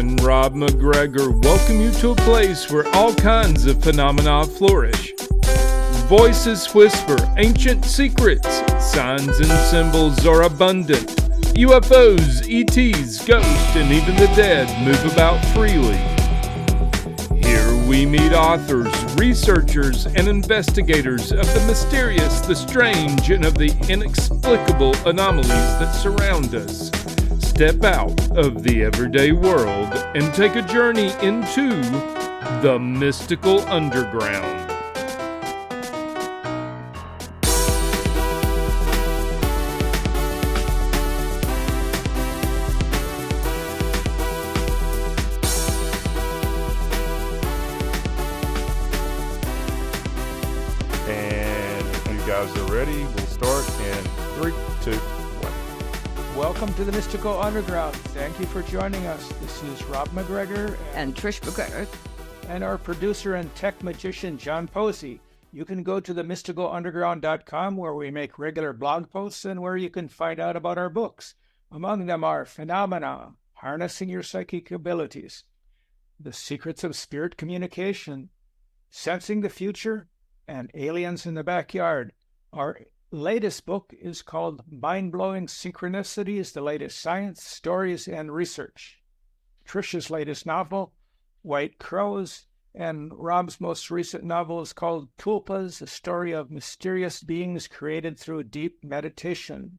and Rob McGregor welcome you to a place where all kinds of phenomena flourish. Voices whisper ancient secrets, signs and symbols are abundant. UFOs, ETs, ghosts, and even the dead move about freely. Here we meet authors, researchers, and investigators of the mysterious, the strange, and of the inexplicable anomalies that surround us. Step out of the everyday world and take a journey into the mystical underground. And if you guys are ready, we'll start in 3, 2, 1. Welcome to the Mystical Underground. Thank you for joining us. This is Rob McGregor and Trish McGregor and our producer and tech magician, John Posey. You can go to themysticalunderground.com where we make regular blog posts and where you can find out about our books. Among them are Phenomena, Harnessing Your Psychic Abilities, The Secrets of Spirit Communication, Sensing the Future, and Aliens in the Backyard. Our latest book is called Mind-Blowing Synchronicities, the Latest Science, Stories, and Research. Trish's latest novel, White Crows, and Rob's most recent novel is called Tulpas, a story of mysterious beings created through deep meditation.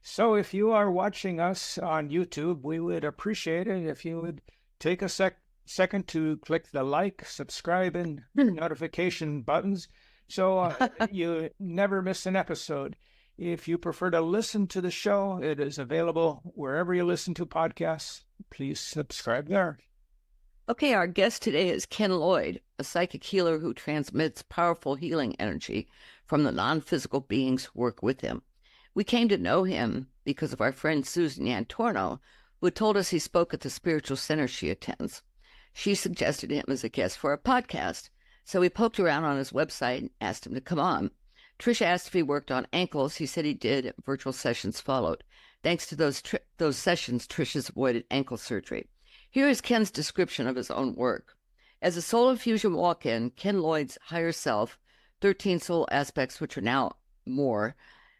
So if you are watching us on YouTube, we would appreciate it if you would take a second to click the like, subscribe, and notification buttons so you never miss an episode. If you prefer to listen to the show, it is available wherever you listen to podcasts. Please subscribe there. Okay, our guest today is Ken Lloyd, a psychic healer who transmits powerful healing energy from the non-physical beings who work with him. We came to know him because of our friend Susan Yantorno, who told us he spoke at the spiritual center she attends. She suggested him as a guest for a podcast, so we poked around on his website and asked him to come on. Trish asked if he worked on ankles. He said he did. Virtual sessions followed. Thanks to those sessions, Trish has avoided ankle surgery. Here is Ken's description of his own work. As a soul infusion walk-in, Ken Lloyd's higher self, 13 soul aspects, which are now more,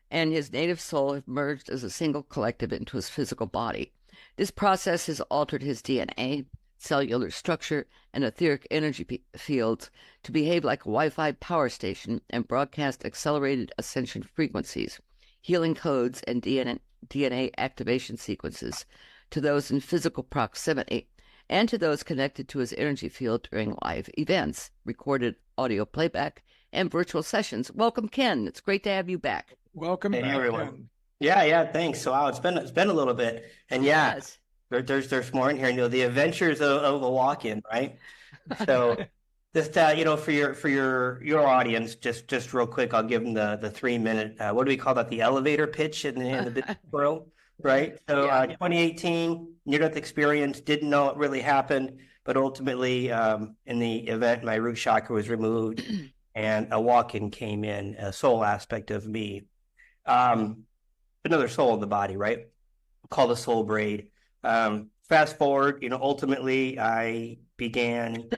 and his native soul have merged as a single collective into his physical body. This process has altered his DNA, cellular structure, and etheric energy fields to behave like a Wi-Fi power station and broadcast accelerated ascension frequencies, healing codes, and DNA activation sequences to those in physical proximity and to those connected to his energy field during live events, recorded audio playback, and virtual sessions. Welcome, Ken. It's great to have you back. Welcome Hey, back, everyone. Ken. Yeah, thanks. So wow, it's been a little bit, and Yes. there's more in here. The adventures of a walk-in, right? So just for your audience, just real quick, I'll give them the 3-minute. What do we call that? The elevator pitch in the business world, right? So 2018, near-death experience. Didn't know it really happened, but ultimately, in the event, my root chakra was removed, and a walk-in came in, a soul aspect of me. Another soul in the body, right? Called a soul braid. Fast forward, ultimately I began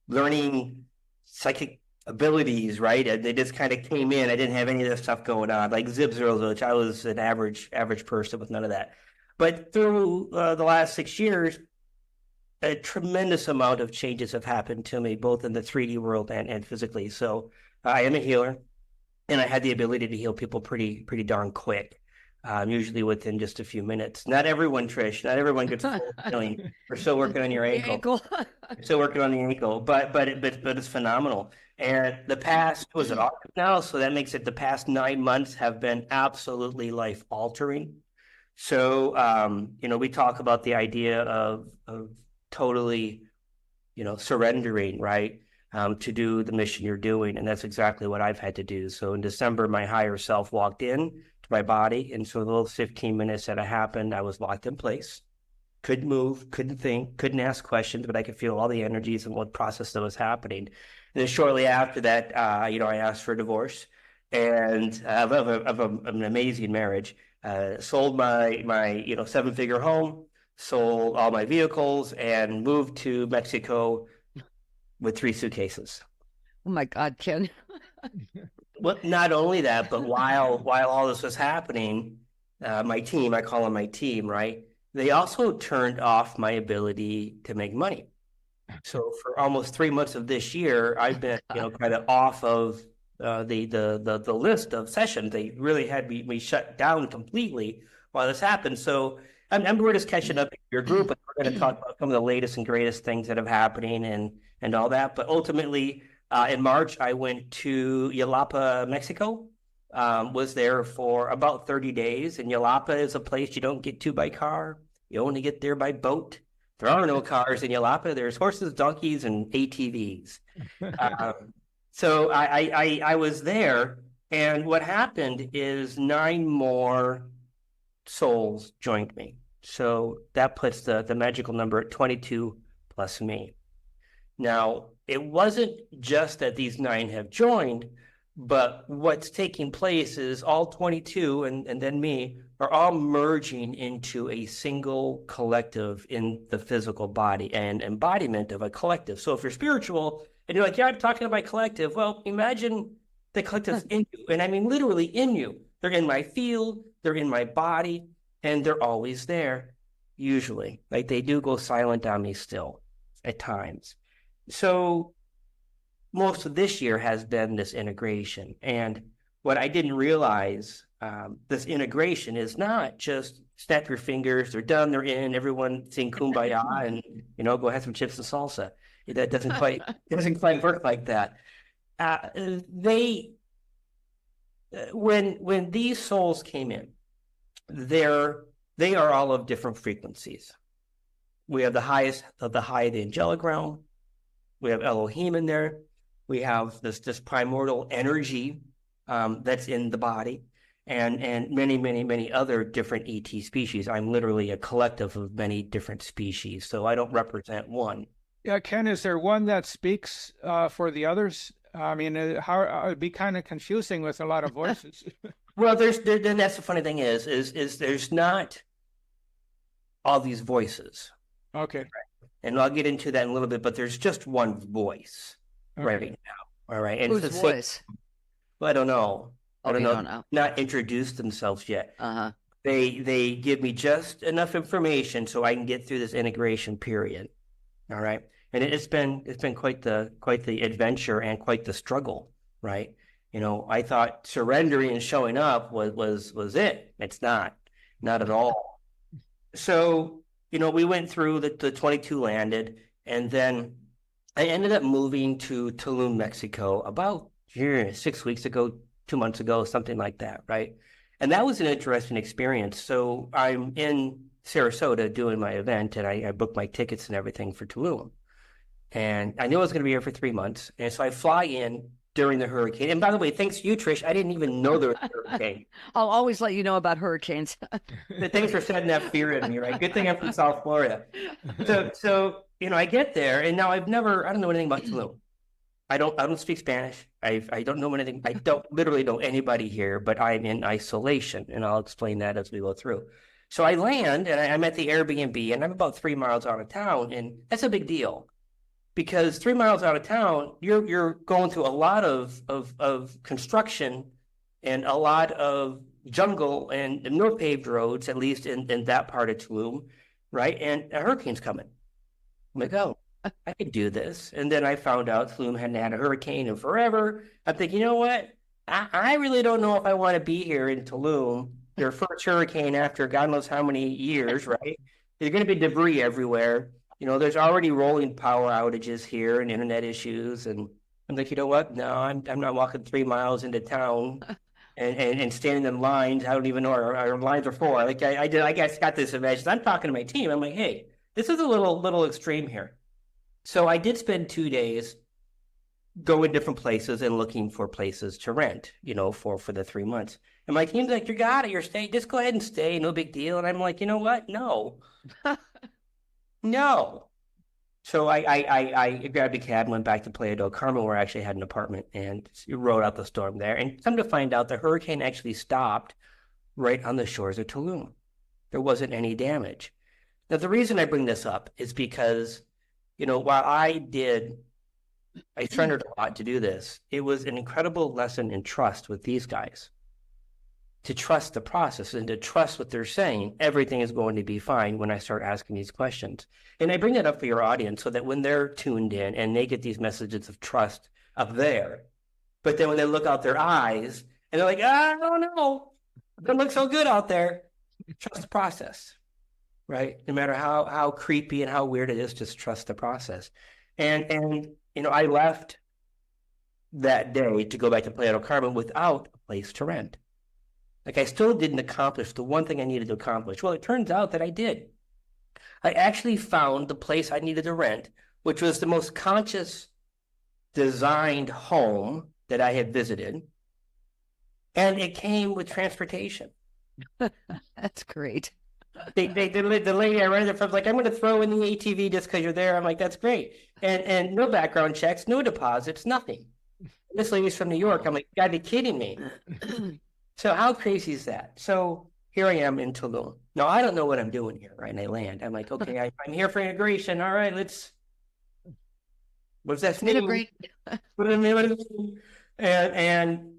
learning psychic abilities, right? And they just kind of came in. I didn't have any of this stuff going on, like zip zero zilch. I was an average person with none of that. But through the last 6 years, a tremendous amount of changes have happened to me, both in the 3D world and physically. So I am a healer, and I had the ability to heal people pretty darn quick. Usually within just a few minutes. Not everyone, Trish. Not everyone gets full healing. We're still working on your ankle. Still working on the ankle, but it's phenomenal. And the past was it August now, so that makes it the past 9 months have been absolutely life altering. So we talk about the idea of totally, surrendering, right, to do the mission you're doing, and that's exactly what I've had to do. So in December, my higher self walked in my body, and so those 15 minutes that it happened, I was locked in place, couldn't move, couldn't think, couldn't ask questions, but I could feel all the energies and what process that was happening. And then shortly after that, I asked for a divorce, and of an amazing marriage. Sold my 7-figure home, sold all my vehicles, and moved to Mexico with 3 suitcases. Oh my God, Ken. Well, not only that, but while all this was happening, my team, I call them my team, right? They also turned off my ability to make money. So for almost 3 months of this year, I've been, kind of off of the list of sessions. They really had me shut down completely while this happened. So we're just catching up in your group, and we're going to talk about some of the latest and greatest things that are happening and all that. But ultimately, in March, I went to Jalapa, Mexico. Was there for about 30 days. And Jalapa is a place you don't get to by car. You only get there by boat. There are no cars in Jalapa. There's horses, donkeys, and ATVs. So I was there, and what happened is 9 more souls joined me. So that puts the magical number at 22 plus me. Now, it wasn't just that these 9 have joined, but what's taking place is all 22 and then me are all merging into a single collective in the physical body and embodiment of a collective. So if you're spiritual and you're like, yeah, I'm talking about collective, well, imagine the collective's in you. And I mean, literally in you. They're in my field, they're in my body, and they're always there, usually. Like, they do go silent on me still at times. So most of this year has been this integration. And what I didn't realize, this integration is not just snap your fingers, they're done, they're in, everyone sing Kumbaya and, go have some chips and salsa. That doesn't quite work like that. When these souls came in, they are all of different frequencies. We have the highest of the high of the angelic realm. We have Elohim in there. We have this primordial energy that's in the body, and many, many, many other different ET species. I'm literally a collective of many different species, so I don't represent one. Yeah, Ken, is there one that speaks for the others? I mean, it would be kind of confusing with a lot of voices. Well, then that's the funny thing is there's not all these voices. Okay. And I'll get into that in a little bit, but there's just one voice right now. All right. And whose voice? Well, I don't know. I don't know. Not introduced themselves yet. Uh-huh. They give me just enough information so I can get through this integration period. All right. And it's been quite the adventure and quite the struggle, right? I thought surrendering and showing up was it. It's not at all. So, we went through the 22 landed, and then I ended up moving to Tulum, Mexico about 6 weeks ago, 2 months ago, something like that, right? And that was an interesting experience. So I'm in Sarasota doing my event, and I booked my tickets and everything for Tulum. And I knew I was going to be here for 3 months. And so I fly in during the hurricane. And by the way, thanks to you, Trish, I didn't even know there was a hurricane. I'll always let you know about hurricanes. Thanks for setting that fear in me, right? Good thing I'm from South Florida. So I get there, and now I don't know anything about Tulum. I don't speak Spanish. I don't know anything. I don't literally know anybody here, but I'm in isolation, and I'll explain that as we go through. So I land, and I'm at the Airbnb, and I'm about 3 miles out of town, and that's a big deal. Because 3 miles out of town, you're going through a lot of construction and a lot of jungle and no paved roads, at least in that part of Tulum, right? And a hurricane's coming. I'm like, oh, I could do this. And then I found out Tulum hadn't had a hurricane in forever. I'm thinking, you know what? I really don't know if I want to be here in Tulum. Their first hurricane after God knows how many years, right? There's going to be debris everywhere. There's already rolling power outages here and internet issues. And I'm like, you know what? No, I'm not walking 3 miles into town and standing in lines. I don't even know our lines are for. Like I got this image. I'm talking to my team. I'm like, hey, this is a little extreme here. So I did spend 2 days going different places and looking for places to rent, for the 3 months. And my team's like, you got it. You're staying. Just go ahead and stay. No big deal. And I'm like, you know what? No. No. So I grabbed a cab and went back to Playa del Carmen, where I actually had an apartment, and rode out the storm there. And come to find out, the hurricane actually stopped right on the shores of Tulum. There wasn't any damage. Now, the reason I bring this up is because, while I surrendered a lot to do this, it was an incredible lesson in trust with these guys. To trust the process and to trust what they're saying, everything is going to be fine when I start asking these questions. And I bring that up for your audience so that when they're tuned in and they get these messages of trust up there, but then when they look out their eyes and they're like, I don't know, it doesn't look so good out there. Trust the process, right? No matter how creepy and how weird it is, just trust the process. And I left that day to go back to Playa del Carmen without a place to rent. Like, I still didn't accomplish the one thing I needed to accomplish. Well, it turns out that I did. I actually found the place I needed to rent, which was the most conscious designed home that I had visited. And it came with transportation. That's great. The lady I rented it from was like, I'm going to throw in the ATV just because you're there. I'm like, that's great. And no background checks, no deposits, nothing. This lady's from New York. I'm like, you gotta be kidding me. So how crazy is that? So here I am in Tulum. Now, I don't know what I'm doing here, right? And I land. I'm like, okay, I'm here for integration. All right, what's that mean? Integrate. What does it mean? And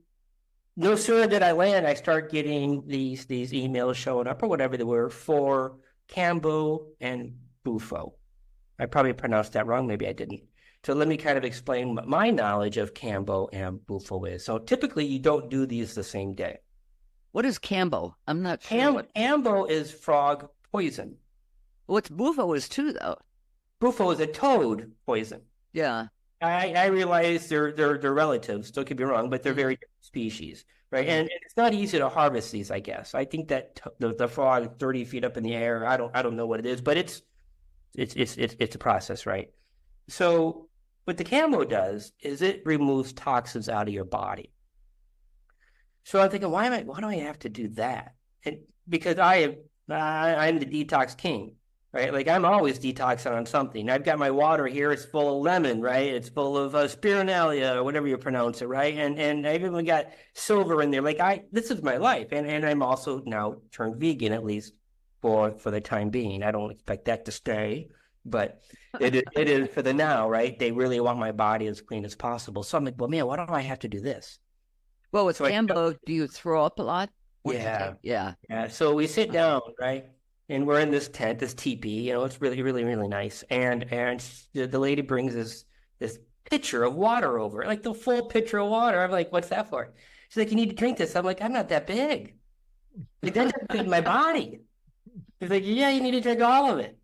no sooner did I land, I start getting these emails showing up or whatever they were for Cambo and Bufo. I probably pronounced that wrong. Maybe I didn't. So let me kind of explain what my knowledge of Cambo and Bufo is. So typically you don't do these the same day. What is Cambo? I'm not sure. Cambo is frog poison. What's Bufo is too, though. Bufo is a toad poison. Yeah. I realize they're relatives, don't get me wrong, but they're very different species, right? And it's not easy to harvest these, I guess. I think that the frog 30 feet up in the air, I don't know what it is, but it's a process, right? So what the Cambo does is it removes toxins out of your body. So I'm thinking, why do I have to do that? And because I'm the detox king, right? Like, I'm always detoxing on something. I've got my water here; it's full of lemon, right? It's full of spirulina or whatever you pronounce it, right? And I've even got silver in there. Like, this is my life, and I'm also now turned vegan, at least for the time being. I don't expect that to stay, but it is for the now, right? They really want my body as clean as possible. So I'm like, well, man, why don't I have to do this? Well, with Cambo, do you throw up a lot? Yeah. Yeah. So we sit down, right? And we're in this tent, this teepee, it's really, really, really nice. And the lady brings this pitcher of water over, like the full pitcher of water. I'm like, what's that for? She's like, you need to drink this. I'm like, I'm not that big. Like, that doesn't fit in my body. She's like, yeah, you need to drink all of it.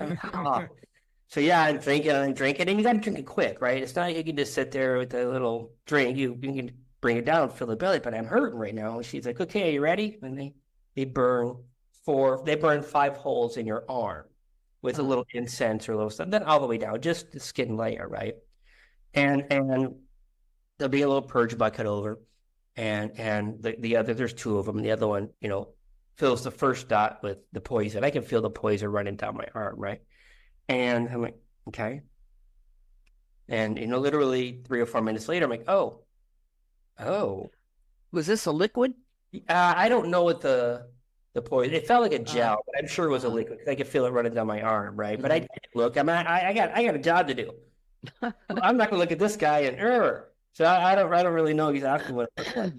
I'm like, oh. So yeah, I'm drinking, and you got to drink it quick, right? It's not like you can just sit there with a little drink. You can bring it down, fill the belly, but I'm hurting right now. And she's like, okay, are you ready? And they burn 5 holes in your arm with a little incense or a little stuff, then all the way down, just the skin layer, right? And there'll be a little purge bucket over, and the other, there's 2 of them, and the other one, fills the first dot with the poison. I can feel the poison running down my arm, right? And I'm like, okay. And literally 3 or 4 minutes later, I'm like, oh. Was this a liquid? I don't know what the poison. It felt like a gel, but I'm sure it was a liquid because I could feel it running down my arm, right? But I didn't look. I got a job to do. I'm not gonna look at this guy and So I don't really know exactly what it was.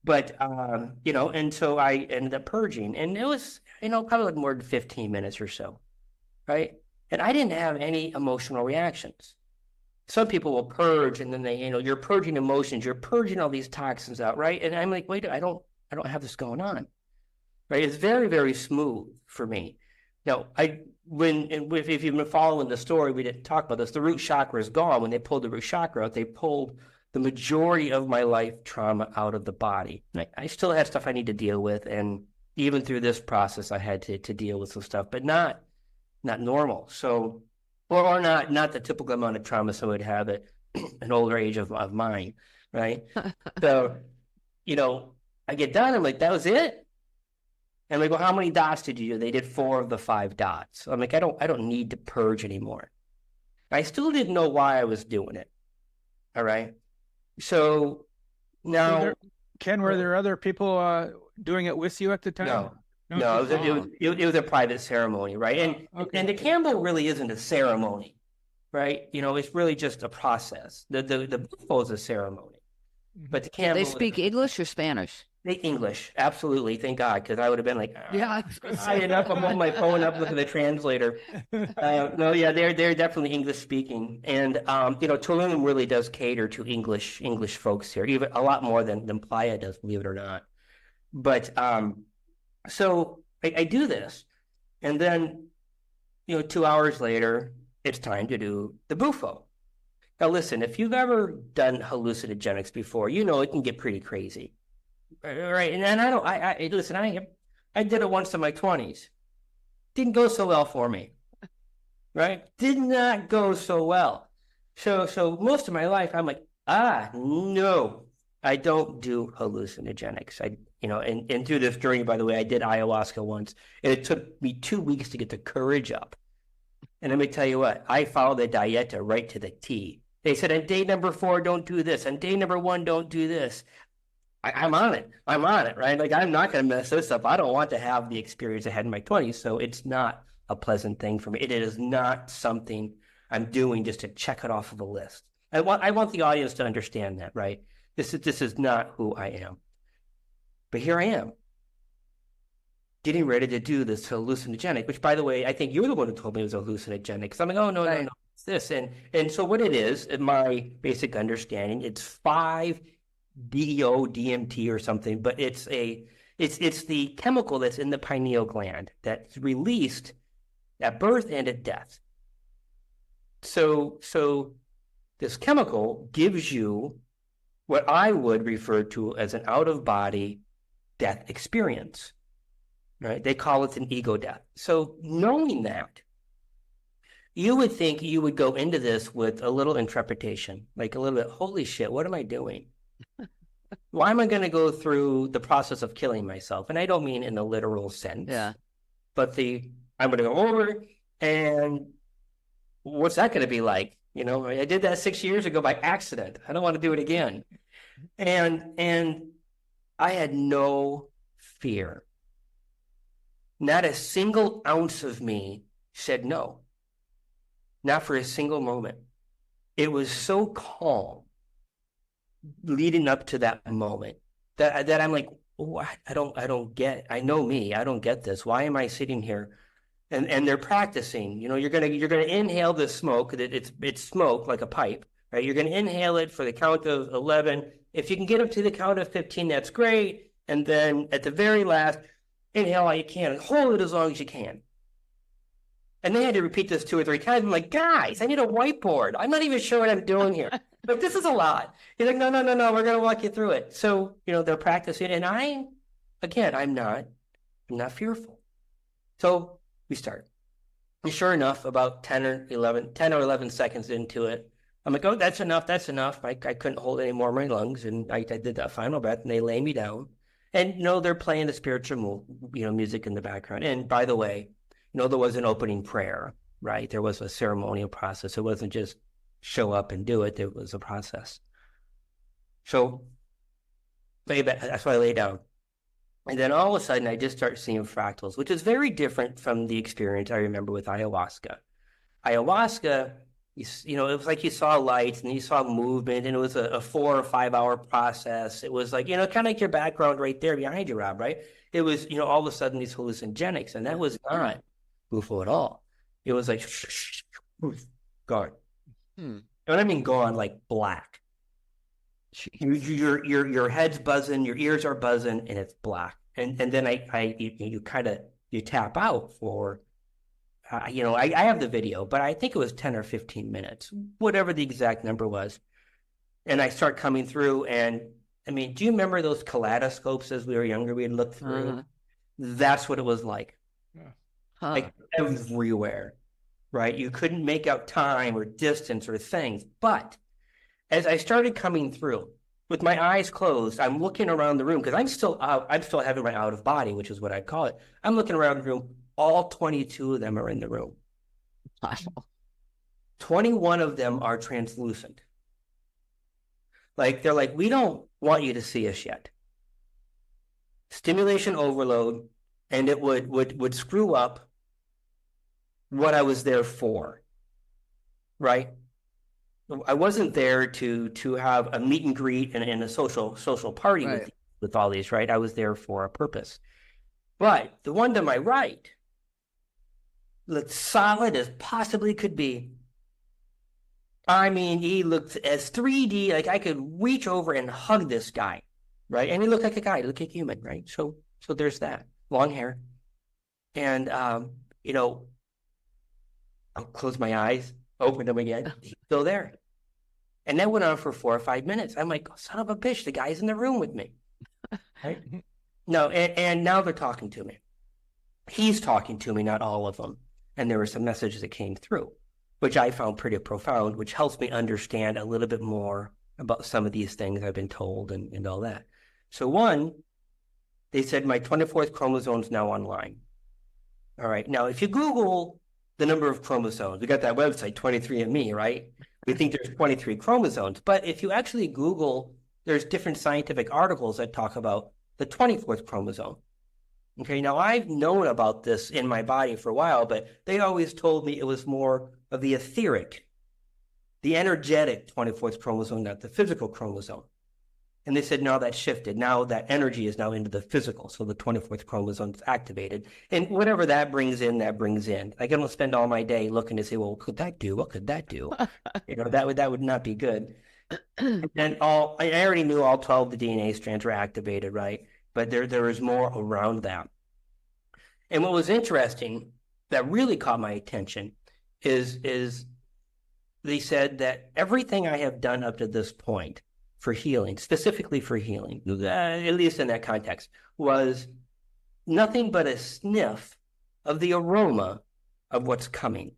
But and so I ended up purging, and it was probably like more than 15 minutes or so, right? And I didn't have any emotional reactions. Some people will purge, and then they you're purging emotions, you're purging all these toxins out, right? And I'm like, wait, I don't have this going on. Right, it's very, very smooth for me. Now, if you've been following the story, we didn't talk about this. The root chakra is gone. When they pulled the root chakra out, they pulled the majority of my life trauma out of the body. I still have stuff I need to deal with, and even through this process, I had to deal with some stuff, but not normal. So, or not the typical amount of trauma someone would have at an older age of mine, right? So, I get done. I'm like, that was it. And I'm like, well, how many dots did you do? They did 4 of the 5 dots. I'm like, I don't need to purge anymore. I still didn't know why I was doing it. All right. So now, Ken, were there other people doing it with you at the time? No, it was a private ceremony, right? And the candle really isn't a ceremony, right? It's really just a process. The bufo is a ceremony, but the Did candle. they speak English or Spanish? English, absolutely. Thank God, because I would have been like, Yeah. I enough. I'm holding my phone up, looking at the translator. No, yeah, they're definitely English speaking, and Tulum really does cater to English folks here, even a lot more than Playa does, believe it or not. But so I do this, and then 2 hours later, it's time to do the bufo. Now, listen, if you've ever done hallucinogenics before, it can get pretty crazy. Right, and I listen. I did it once in my 20s. Didn't go so well for me. Right, did not go so well. So most of my life, I'm like, no, I don't do hallucinogenics. And through this journey, by the way, I did ayahuasca once, and it took me 2 weeks to get the courage up. And let me tell you what, I followed the dieta right to the T. They said on day number 4, don't do this. On day number 1, don't do this. I'm on it, right? Like, I'm not going to mess this up. I don't want to have the experience I had in my 20s, so it's not a pleasant thing for me. It is not something I'm doing just to check it off of a list. I want the audience to understand that, right? This is not who I am. But here I am, getting ready to do this hallucinogenic, which, by the way, I think you're the one who told me it was a hallucinogenic. So I'm like, oh, no, it's this. And so what it is, in my basic understanding, it's 5 DEO, DMT or something, but it's the chemical that's in the pineal gland that's released at birth and at death. So this chemical gives you what I would refer to as an out-of-body death experience, right? They call it an ego death. So knowing that, you would think you would go into this with a little intrepidation, like a little bit, holy shit, what am I doing? Why am I going to go through the process of killing myself? And I don't mean in the literal sense. Yeah. But I'm going to go over, and what's that going to be like? I did that 6 years ago by accident. I don't want to do it again. And I had no fear. Not a single ounce of me said no. Not for a single moment. It was so calm leading up to that moment that I'm like, what? I don't get. I know me. I don't get this. Why am I sitting here? And they're practicing. You're gonna inhale the smoke. It's smoke like a pipe, right? You're gonna inhale it for the count of 11. If you can get up to the count of 15, that's great. And then at the very last, inhale all you can and hold it as long as you can. And they had to repeat this 2 or 3 times. I'm like, guys, I need a whiteboard. I'm not even sure what I'm doing here. But this is a lot. He's like, no, we're going to walk you through it. So, they're practicing. And I'm not fearful. So we start. And sure enough, about 10 or 11 seconds into it, I'm like, oh, that's enough. I couldn't hold any more of my lungs. And I did that final breath, and they lay me down. And, they're playing the spiritual, music in the background. And by the way, there was an opening prayer, right? There was a ceremonial process. It wasn't just show up and do it. There was a process. So that's why I lay down. And then all of a sudden, I just start seeing fractals, which is very different from the experience I remember with ayahuasca. Ayahuasca, it was like you saw lights and you saw movement, and it was a 4 or 5 hour process. It was like, kind of like your background right there behind you, Rob, right? It was, all of a sudden these hallucinogenics, and that was not bufo at all. It was like, gone. And I mean gone, like black. Your head's buzzing, your ears are buzzing, and it's black. And then you tap out for, I have the video, but I think it was 10 or 15 minutes, whatever the exact number was. And I start coming through, and I mean, do you remember those kaleidoscopes as we were younger? We'd look through. That's what it was like. Like everywhere, right? You couldn't make out time or distance or things. But as I started coming through, with my eyes closed, I'm looking around the room because I'm still having my out of body, which is what I call it. I'm looking around the room. All 22 of them are in the room. 21 of them are translucent. Like, they're like, we don't want you to see us yet. Stimulation overload. and it would screw up what I was there for, right? I wasn't there to have a meet and greet and a social party Right. with all these, right? I was there for a purpose. But the one to my right, looked solid as possibly could be. I mean, he looked as 3D, like I could reach over and hug this guy, right? And he looked like a guy, he looked like a human, right? So there's that. Long hair. And, you know, I'll close my eyes, open them again. He's still there. And that went on for 4 or 5 minutes. I'm like, oh, son of a bitch, the guy's in the room with me. Right? No, and now they're talking to me. He's talking to me, not all of them. And there were some messages that came through, which I found pretty profound, which helps me understand a little bit more about some of these things I've been told and all that. So one, they said my 24th chromosome is now online. All right. Now, if you Google the number of chromosomes, we got that website, 23andMe, right? We think there's 23 chromosomes. But if you actually Google, there's different scientific articles that talk about the 24th chromosome. Okay, now I've known about this in my body for a while, but they always told me it was more of the etheric, the energetic 24th chromosome, not the physical chromosome. And they said, no, that shifted. Now that energy is now into the physical. So the 24th chromosome is activated. And whatever that brings in, that brings in. I don't spend all my day looking to say, well, what could that do? What could that do? You know, that would not be good. And I already knew all 12 of the DNA strands were activated, right? But there is more around that. And what was interesting that really caught my attention is they said that everything I have done up to this point for healing, specifically for healing, at least in that context, was nothing but a sniff of the aroma of what's coming.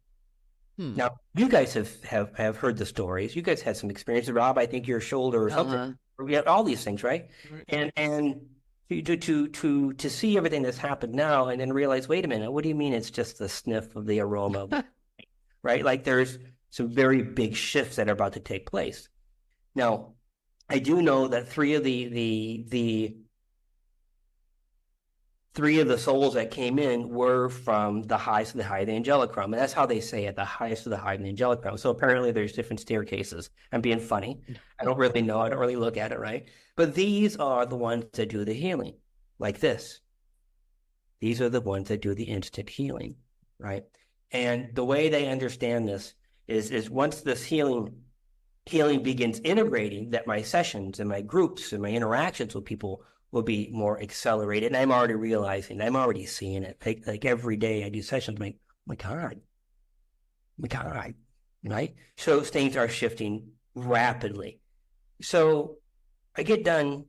Now, you guys have heard the stories. You guys had some experience. Rob, I think your shoulder or something. We have all these things, right? And to see everything that's happened now and then realize, wait a minute, what do you mean it's just the sniff of the aroma? Right? Like there's some very big shifts that are about to take place. Now, I do know that three of the souls that came in were from the highest of the high of the angelic realm. And that's how they say it, the highest of the high of the angelic realm. So apparently there's different staircases. I'm being funny. I don't really know. I don't really look at it, right? But these are the ones that do the healing, like this. These are the ones that do the instant healing, right? And the way they understand this is once this healing begins integrating, that my sessions and my groups and my interactions with people will be more accelerated. And I'm already realizing, I'm already seeing it. Like every day I do sessions, I'm like, oh my God, right? So things are shifting rapidly. So I get done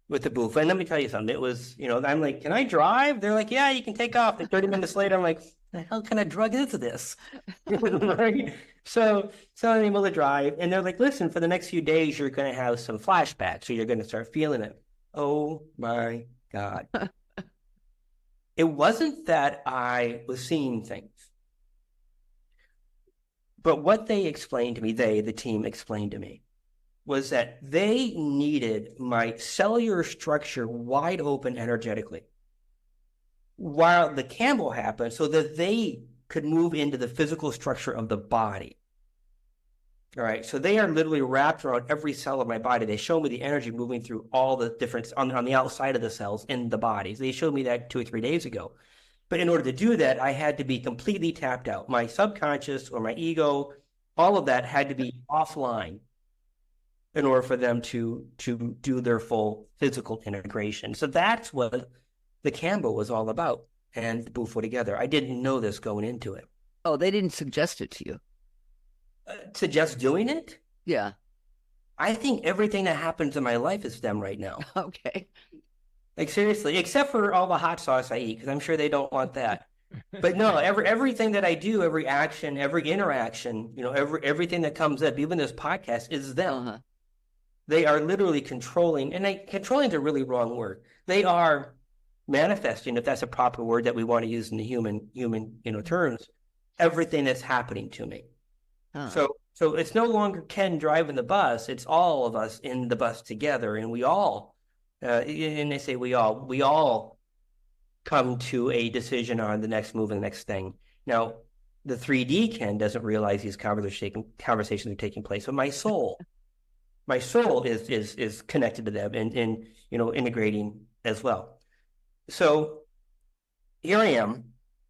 with the booth, and let me tell you something. It was, I'm like, can I drive? They're like, yeah, you can take off. And 30 minutes later, I'm like, the hell kind of drug is this? Right? So I'm able to drive, and they're like, listen, for the next few days, you're going to have some flashbacks, so you're going to start feeling it. Oh my God. It wasn't that I was seeing things, but what they explained to me, the team explained to me, was that they needed my cellular structure wide open energetically while the Campbell happened so that they could move into the physical structure of the body. All right, so they are literally wrapped around every cell of my body. They show me the energy moving through all the different, on the outside of the cells in the bodies. They showed me that 2 or 3 days ago. But in order to do that, I had to be completely tapped out. My subconscious or my ego, all of that had to be offline in order for them to do their full physical integration. So that's what the Campbell was all about, and the Bufo together. I didn't know this going into it. Oh, they didn't suggest it to you? Suggest doing it? Yeah. I think everything that happens in my life is them right now. Okay. Like seriously, except for all the hot sauce I eat, because I'm sure they don't want that. But no, everything that I do, every action, every interaction, everything that comes up, even this podcast, is them. They are literally controlling, and controlling is a really wrong word. They are manifesting, if that's a proper word that we want to use in the human terms, everything that's happening to me. So it's no longer Ken driving the bus. It's all of us in the bus together, and we all, and they say we all come to a decision on the next move and the next thing. Now, the 3D Ken doesn't realize these conversations are taking place, but my soul is connected to them and integrating as well. So here I am,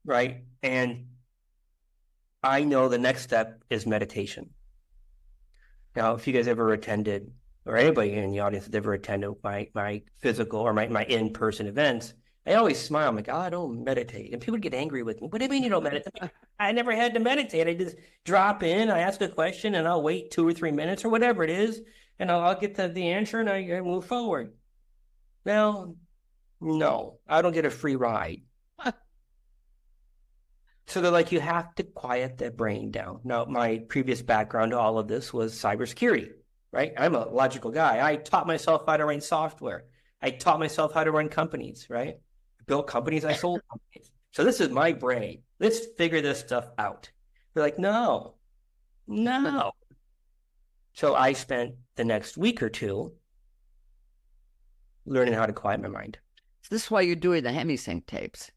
right? And I know the next step is meditation. Now, if you guys ever attended, or anybody in the audience has ever attended my physical or my in-person events, I always smile. I'm like, I don't meditate. And people get angry with me. What do you mean you don't meditate? I never had to meditate. I just drop in, I ask a question, and I'll wait 2 or 3 minutes or whatever it is, and I'll get the answer, and I move forward. Well, no, I don't get a free ride. So they're like, you have to quiet that brain down. Now, my previous background to all of this was cybersecurity, right? I'm a logical guy. I taught myself how to run software. I taught myself how to run companies, right? I built companies, I sold companies. So this is my brain. Let's figure this stuff out. They're like, no. So I spent the next week or two learning how to quiet my mind. So this is why you're doing the HemiSync tapes.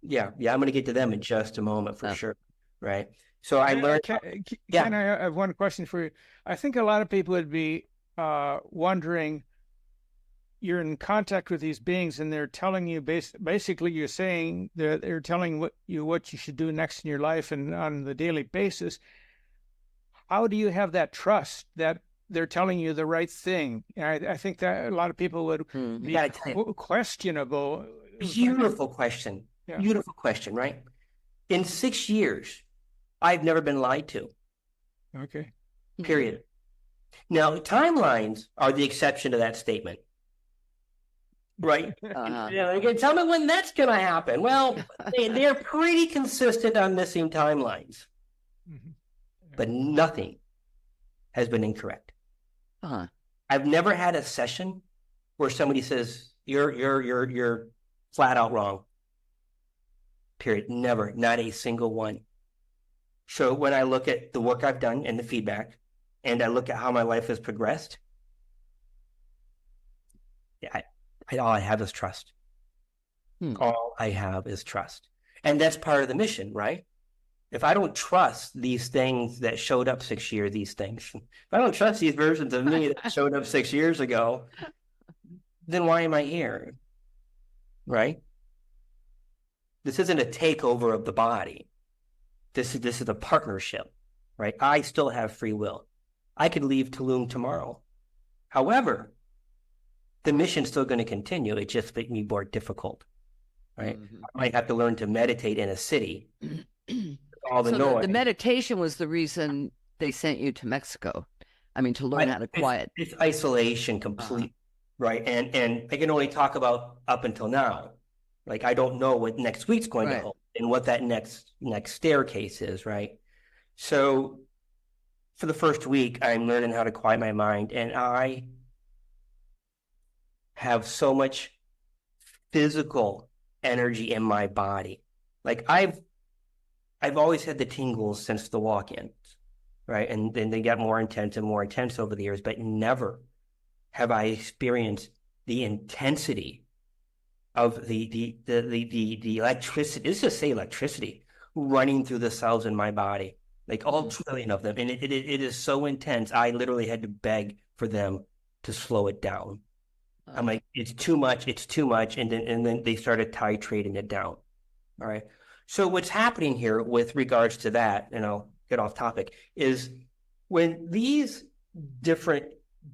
Yeah, I'm going to get to them in just a moment for sure, right? So I learned. Can I have one question for you? I think a lot of people would be wondering, you're in contact with these beings and they're telling you, basically you're saying they're telling you what you should do next in your life and on the daily basis. How do you have that trust that they're telling you the right thing? I think that a lot of people would be questionable. Beautiful question. Yeah. Beautiful question, right? In 6 years, I've never been lied to. Okay. Period. Now, timelines are the exception to that statement. Right? Tell me when that's going to happen. Well, they're pretty consistent on missing timelines. Mm-hmm. But nothing has been incorrect. I've never had a session where somebody says, you're flat out wrong. Period. Never. Not a single one. So when I look at the work I've done and the feedback, and I look at how my life has progressed, all I have is trust. All I have is trust. And that's part of the mission, right? If I don't trust these things that showed up 6 years, if I don't trust these versions of me that showed up 6 years ago, then why am I here? Right? This isn't a takeover of the body. This is a partnership, right? I still have free will. I could leave Tulum tomorrow. However, the mission's still going to continue. It just makes me more difficult, right? Mm-hmm. I might have to learn to meditate in a city. All the noise. The meditation was the reason they sent you to Mexico. I mean, to learn how to quiet. It's isolation complete, right? And I can only talk about up until now. Like, I don't know what next week's going to hold and what that next staircase is, right? So for the first week, I'm learning how to quiet my mind, and I have so much physical energy in my body. Like, I've always had the tingles since the walk-ins, right? And then they got more intense and more intense over the years, but never have I experienced the intensity of the electricity. Let's just say electricity running through the cells in my body, like all trillion of them. And it is so intense. I literally had to beg for them to slow it down. I'm like, it's too much. And then they started titrating it down. All right. So what's happening here with regards to that, and I'll get off topic, is when these different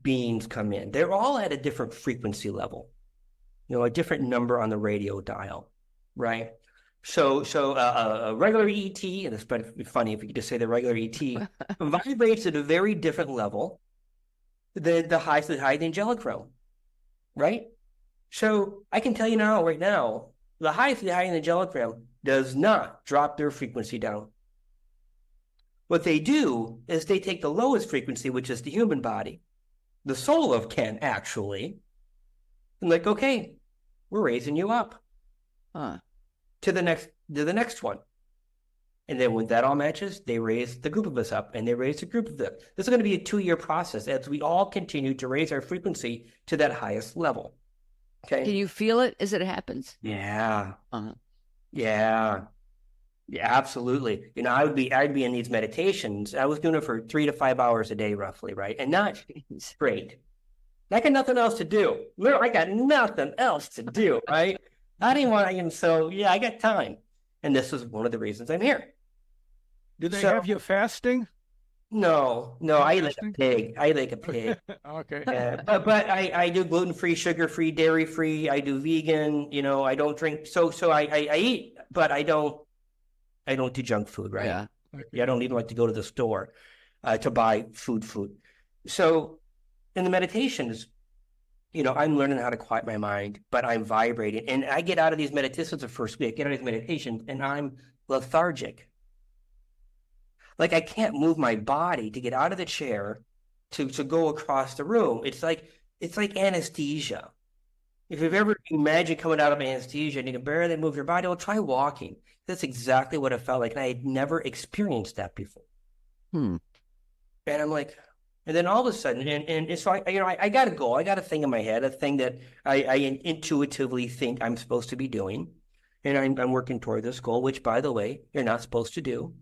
beings come in, they're all at a different frequency level, a different number on the radio dial, right? So a regular ET, and it's funny if you could just say the regular ET, vibrates at a very different level than the highest angelic realm, right? So I can tell you right now, the highest angelic realm does not drop their frequency down. What they do is they take the lowest frequency, which is the human body, the soul of Ken, actually, and like, okay, we're raising you up to the next one. And then when that all matches, they raise the group of us up, and they raise the group of them. This is going to be a 2-year process as we all continue to raise our frequency to that highest level. Okay. Can you feel it as it happens? Yeah. Uh-huh. Yeah. Yeah, absolutely. I'd be in these meditations. I was doing it for 3 to 5 hours a day, roughly, right? And not great. I got nothing else to do. Literally, I got nothing else to do, right? I didn't want to, and so yeah, I got time. And this is one of the reasons I'm here. Do they So- have you fasting? No, I eat like a Interesting. pig. I eat like a pig. Okay. But I do gluten-free, sugar-free, dairy-free. I do vegan. I don't drink. So I eat, but I don't do junk food, right? Yeah. I don't even like to go to the store to buy food. So in the meditations, I'm learning how to quiet my mind, but I'm vibrating. And I get out of these meditations the first week, get out of these meditations, and I'm lethargic. Like I can't move my body to get out of the chair to go across the room. It's like anesthesia. If you've ever imagined coming out of anesthesia and you can barely move your body, well, try walking. That's exactly what it felt like. And I had never experienced that before. And I'm like, and then all of a sudden, and so I got a goal. I got a thing in my head, a thing that I intuitively think I'm supposed to be doing. And I'm working toward this goal, which, by the way, you're not supposed to do.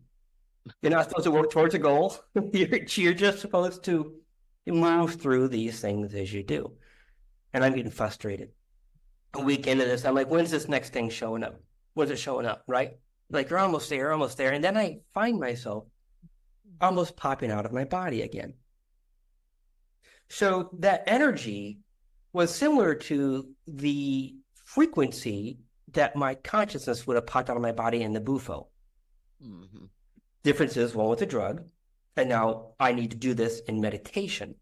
You're not supposed to work towards a goal. You're just supposed to move through these things as you do. And I'm getting frustrated. A week into this, I'm like, when's this next thing showing up? When's it showing up, right? Like, you're almost there. And then I find myself almost popping out of my body again. So that energy was similar to the frequency that my consciousness would have popped out of my body in the bufo. Mm-hmm. Difference is one with a drug, and now I need to do this in meditation.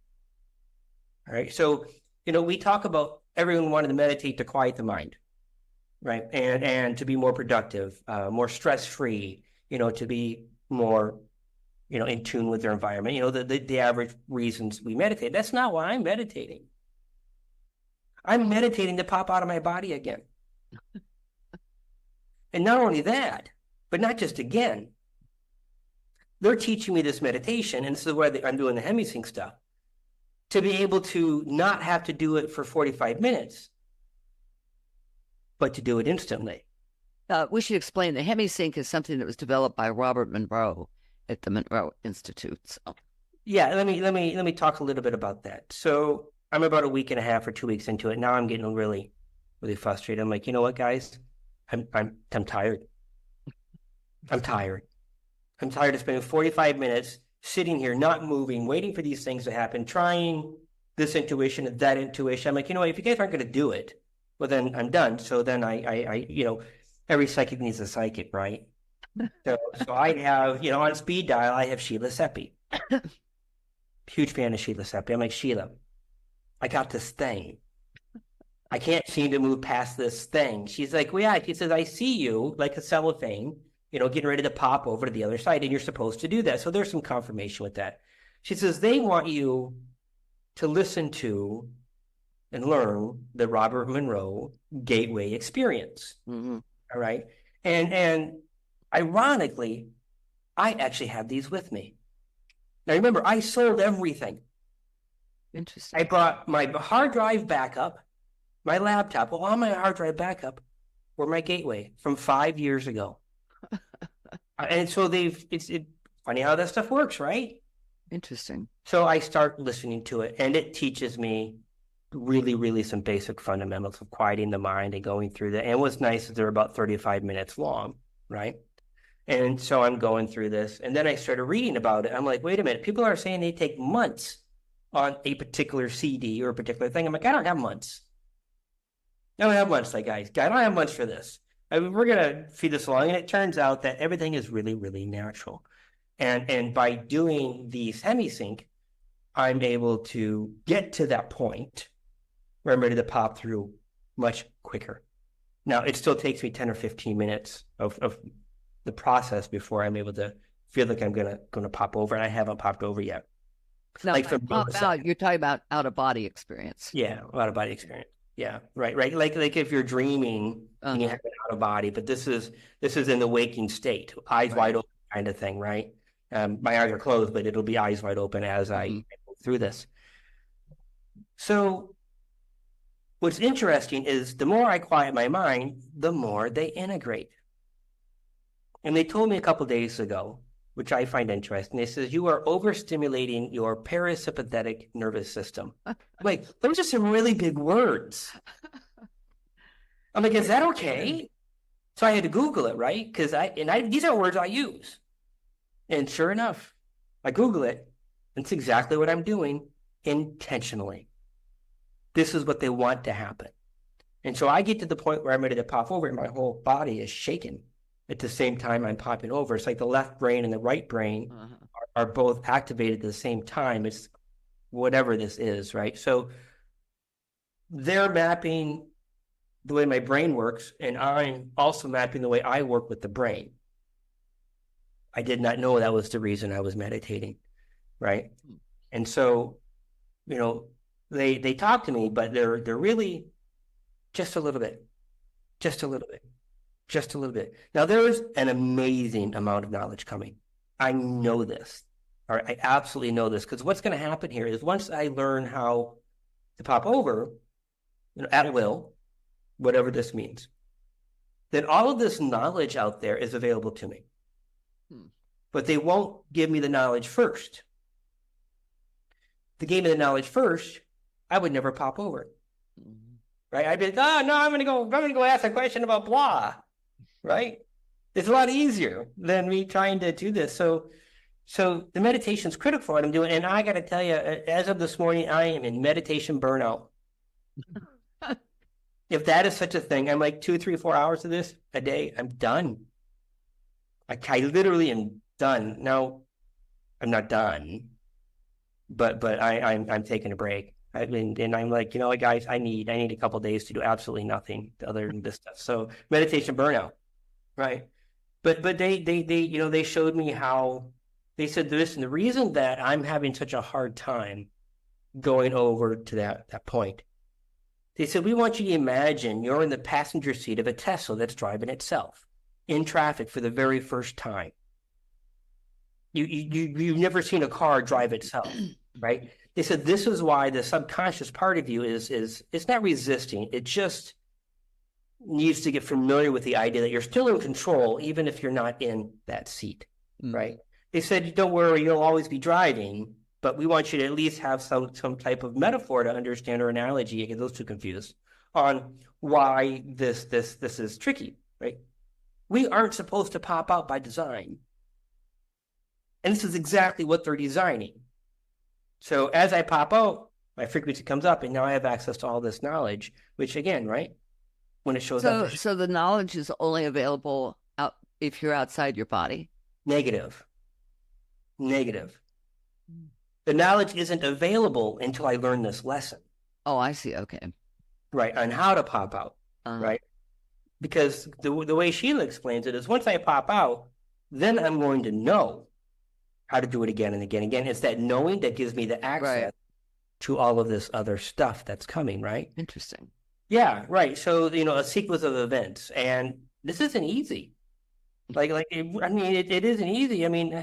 All right. So, we talk about everyone wanting to meditate to quiet the mind, right? And to be more productive, more stress-free, to be more, in tune with their environment. The average reasons we meditate. That's not why I'm meditating. I'm meditating to pop out of my body again. And not only that, but not just again. They're teaching me this meditation, and this is where I'm doing the hemisync stuff, to be able to not have to do it for 45 minutes, but to do it instantly. We should explain the hemisync is something that was developed by Robert Monroe at the Monroe Institute. So. Yeah, let me talk a little bit about that. So I'm about a week and a half or 2 weeks into it. Now I'm getting really, really frustrated. I'm like, you know what, guys? I'm tired. I'm tired. I'm tired of spending 45 minutes sitting here, not moving, waiting for these things to happen, trying this intuition and that intuition. I'm like, if you guys aren't going to do it, well, then I'm done. So then I every psychic needs a psychic, right? So I have, on speed dial, I have Sheila Seppi. Huge fan of Sheila Seppi. I'm like, Sheila, I got this thing. I can't seem to move past this thing. She's like, well, yeah. She says, I see you like a cellophane, getting ready to pop over to the other side, and you're supposed to do that. So there's some confirmation with that. She says, they want you to listen to and learn the Robert Monroe Gateway experience. Mm-hmm. All right. And ironically, I actually have these with me. Now, remember, I sold everything. Interesting. I brought my hard drive backup, my laptop. Well, on my hard drive backup were my Gateway from 5 years ago. And so it's funny how that stuff works, right? Interesting. So I start listening to it, and it teaches me really, really some basic fundamentals of quieting the mind and going through that. And what's nice is they're about 35 minutes long, right? And so I'm going through this, and then I started reading about it. I'm like, wait a minute, people are saying they take months on a particular CD or a particular thing. I'm like, I don't have months. I don't have months, guys. I don't have months for this. I mean, we're going to feed this along. And it turns out that everything is really, really natural. And by doing these hemisync, I'm able to get to that point where I'm ready to pop through much quicker. Now, it still takes me 10 or 15 minutes of the process before I'm able to feel like I'm gonna pop over, and I haven't popped over yet. Now, Like from you're talking about out-of-body experience. Yeah, out of body experience. Yeah, right. Like if you're dreaming and you have an out of body, but this is in the waking state, eyes wide open kind of thing, right? My eyes are closed, but it'll be eyes wide open as I go through this. So what's interesting is the more I quiet my mind, the more they integrate. And they told me a couple days ago, which I find interesting. They says, you are overstimulating your parasympathetic nervous system. I'm like, those are some really big words. I'm like, is that okay? So I had to Google it, right? Because these are words I use. And sure enough, I Google it. It's exactly what I'm doing intentionally. This is what they want to happen. And so I get to the point where I'm ready to pop over and my whole body is shaking. At the same time I'm popping over. It's like the left brain and the right brain are both activated at the same time. It's whatever this is, right? So they're mapping the way my brain works, and I'm also mapping the way I work with the brain. I did not know that was the reason I was meditating, right? And so, you know, they talk to me, but they're really just a little bit. Now, there is an amazing amount of knowledge coming. I know this. All right, I absolutely know this, because what's going to happen here is once I learn how to pop over, you know, at will, whatever this means, then all of this knowledge out there is available to me. But they won't give me the knowledge first. If they gave me the knowledge first, I would never pop over. Right? I'd be like, oh no, I'm gonna go ask a question about blah. Right? It's a lot easier than me trying to do this. So the meditation is critical for what I'm doing. And I gotta tell you, as of this morning, I am in meditation burnout. If that is such a thing, I'm like 2, 3, 4 hours of this a day, I'm done. I literally am done. Now, I'm not done, but I'm taking a break. And I'm like, you know what, guys, I need a couple of days to do absolutely nothing other than this stuff. So meditation burnout, right? But they you know, they showed me how they said, listen, the reason that I'm having such a hard time going over to that point, they said, we want you to imagine you're in the passenger seat of a Tesla that's driving itself in traffic for the very first time. You've never seen a car drive itself, right? They said this is why the subconscious part of you is it's not resisting. It just needs to get familiar with the idea that you're still in control, even if you're not in that seat, right? They said, don't worry, you'll always be driving, but we want you to at least have some type of metaphor to understand, or analogy, I get those two confused, on why this is tricky, right? We aren't supposed to pop out by design. And this is exactly what they're designing. So as I pop out, my frequency comes up, and now I have access to all this knowledge, which again, right, when it shows up. So the knowledge is only available out if you're outside your body? Negative. The knowledge isn't available until I learn this lesson. Oh, I see. Okay. Right, on how to pop out, right? Because the way Sheila explains it is once I pop out, then I'm going to know how to do it again and again and again. It's that knowing that gives me the access to all of this other stuff that's coming, right? Interesting. Yeah, right. So, you know, a sequence of events, and this isn't easy. It isn't easy. I mean,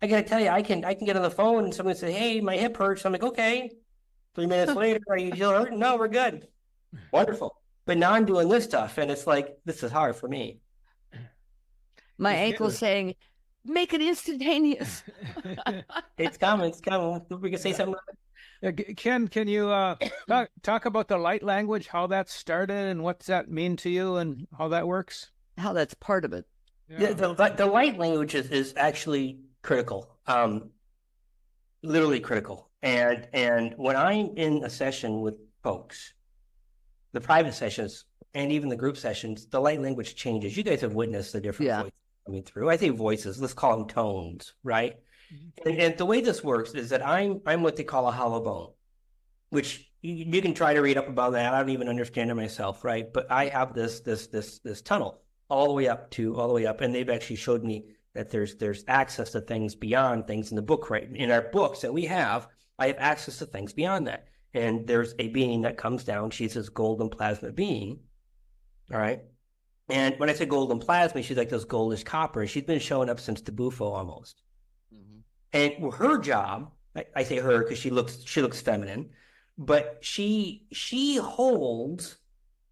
I gotta tell you, I can get on the phone and someone say, hey, my hip hurts. I'm like, okay. 3 minutes later, are you still hurting? No, we're good. Wonderful. But now I'm doing this stuff, and it's like, this is hard for me. My ankle's saying, make it instantaneous. It's coming. We can say something. Ken, can you talk about the light language, how that started, and what's that mean to you, and how that works? How that's part of it. Yeah. The light language is actually critical, literally critical. And when I'm in a session with folks, the private sessions and even the group sessions, the light language changes. You guys have witnessed the different voices coming through. I say voices, let's call them tones, right? And the way this works is that I'm what they call a hollow bone, which you can try to read up about that. I don't even understand it myself, right? But I have this tunnel all the way up, and they've actually showed me that there's access to things beyond things in the book, right? In our books that we have, I have access to things beyond that. And there's a being that comes down. She's this golden plasma being, all right? And when I say golden plasma, she's like this goldish copper, and she's been showing up since the Bufo almost. And her job, I say her because she looks feminine. but she holds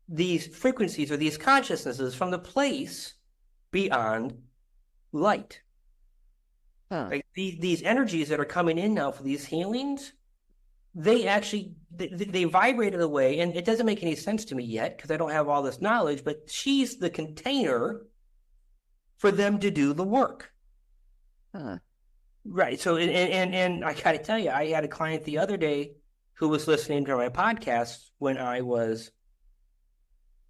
these frequencies or these consciousnesses from the place beyond light. Like these energies that are coming in now for these healings, they actually they vibrate in a way, and it doesn't make any sense to me yet because I don't have all this knowledge, but she's the container for them to do the work. Right. So and I gotta tell you, I had a client the other day who was listening to my podcast when I was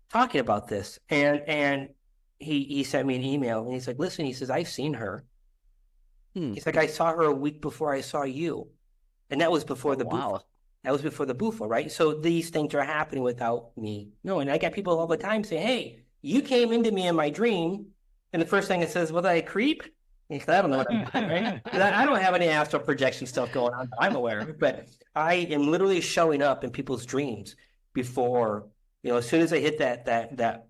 talking about this, and he sent me an email, and he's like, listen, he says, I've seen her. He's like, I saw her a week before I saw you. And that was before the bufo. That was before the bufo, right? So these things are happening without me knowing. I got people all the time say, hey, you came into me in my dream, and the first thing it says, well, did I creep? He said, I don't know what I'm doing, right? I don't have any astral projection stuff going on that I'm aware of, but I am literally showing up in people's dreams before, as soon as I hit that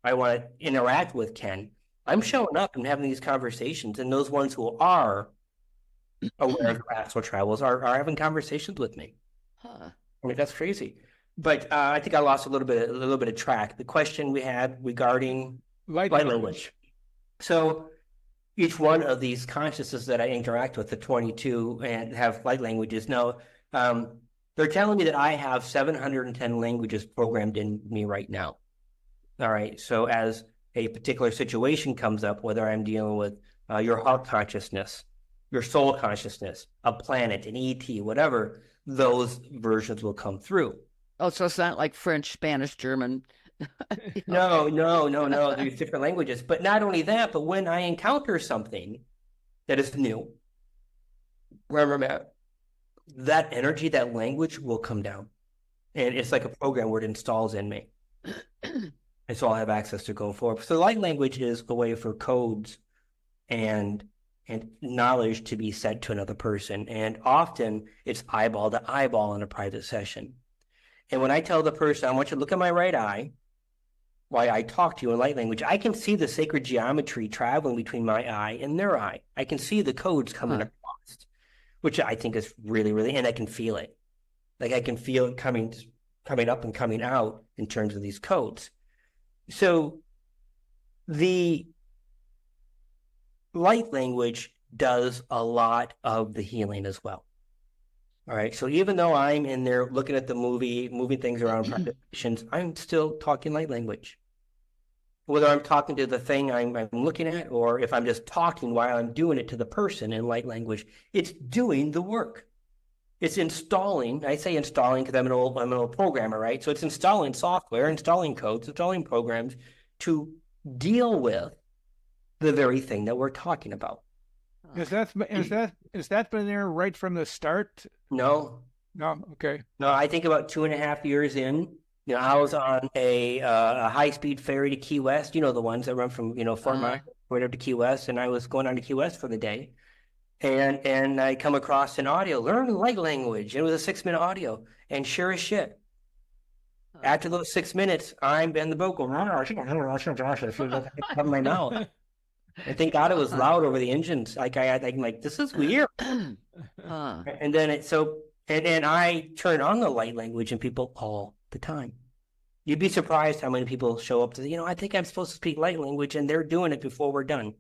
I want to interact with Ken, I'm showing up and having these conversations, and those ones who are aware of their astral travels are having conversations with me. I mean, that's crazy. But I think I lost a little bit of track. The question we had regarding light language. So each one of these consciousnesses that I interact with, the 22 and have light languages, they're telling me that I have 710 languages programmed in me right now. All right. So as a particular situation comes up, whether I'm dealing with your heart consciousness, your soul consciousness, a planet, an ET, whatever, those versions will come through. Oh, so it's not like French, Spanish, German. No. There's different languages. But not only that, but when I encounter something that is new, remember that energy, that language will come down. And it's like a program where it installs in me. And so I'll have access to go forward. So light language is a way for codes and knowledge to be sent to another person. And often it's eyeball to eyeball in a private session. And when I tell the person, I want you to look at my right eye while I talk to you in light language, I can see the sacred geometry traveling between my eye and their eye. I can see the codes coming across, which I think is really, really, and I can feel it. Like I can feel it coming up and coming out in terms of these codes. So the light language does a lot of the healing as well. All right. So even though I'm in there looking at the movie, moving things around, practitioners, I'm still talking light language. Whether I'm talking to the thing I'm looking at, or if I'm just talking while I'm doing it to the person in light language, it's doing the work. It's installing. I say installing because I'm an old programmer, right? So it's installing software, installing codes, installing programs to deal with the very thing that we're talking about. Is that been there right from the start? No. Okay. No, I think about 2.5 years in. I was on a high-speed ferry to Key West. The ones that run from Fort Myers right up to Key West, and I was going on to Key West for the day. And I come across an audio, learn light language. It was a 6-minute audio. And sure as shit, after those 6 minutes, I'm in the boat going, of my mouth. I thank God it was loud over the engines. I'm like, this is weird. And then and I turn on the light language in people all the time. You'd be surprised how many people show up to say, I think I'm supposed to speak light language, and they're doing it before we're done.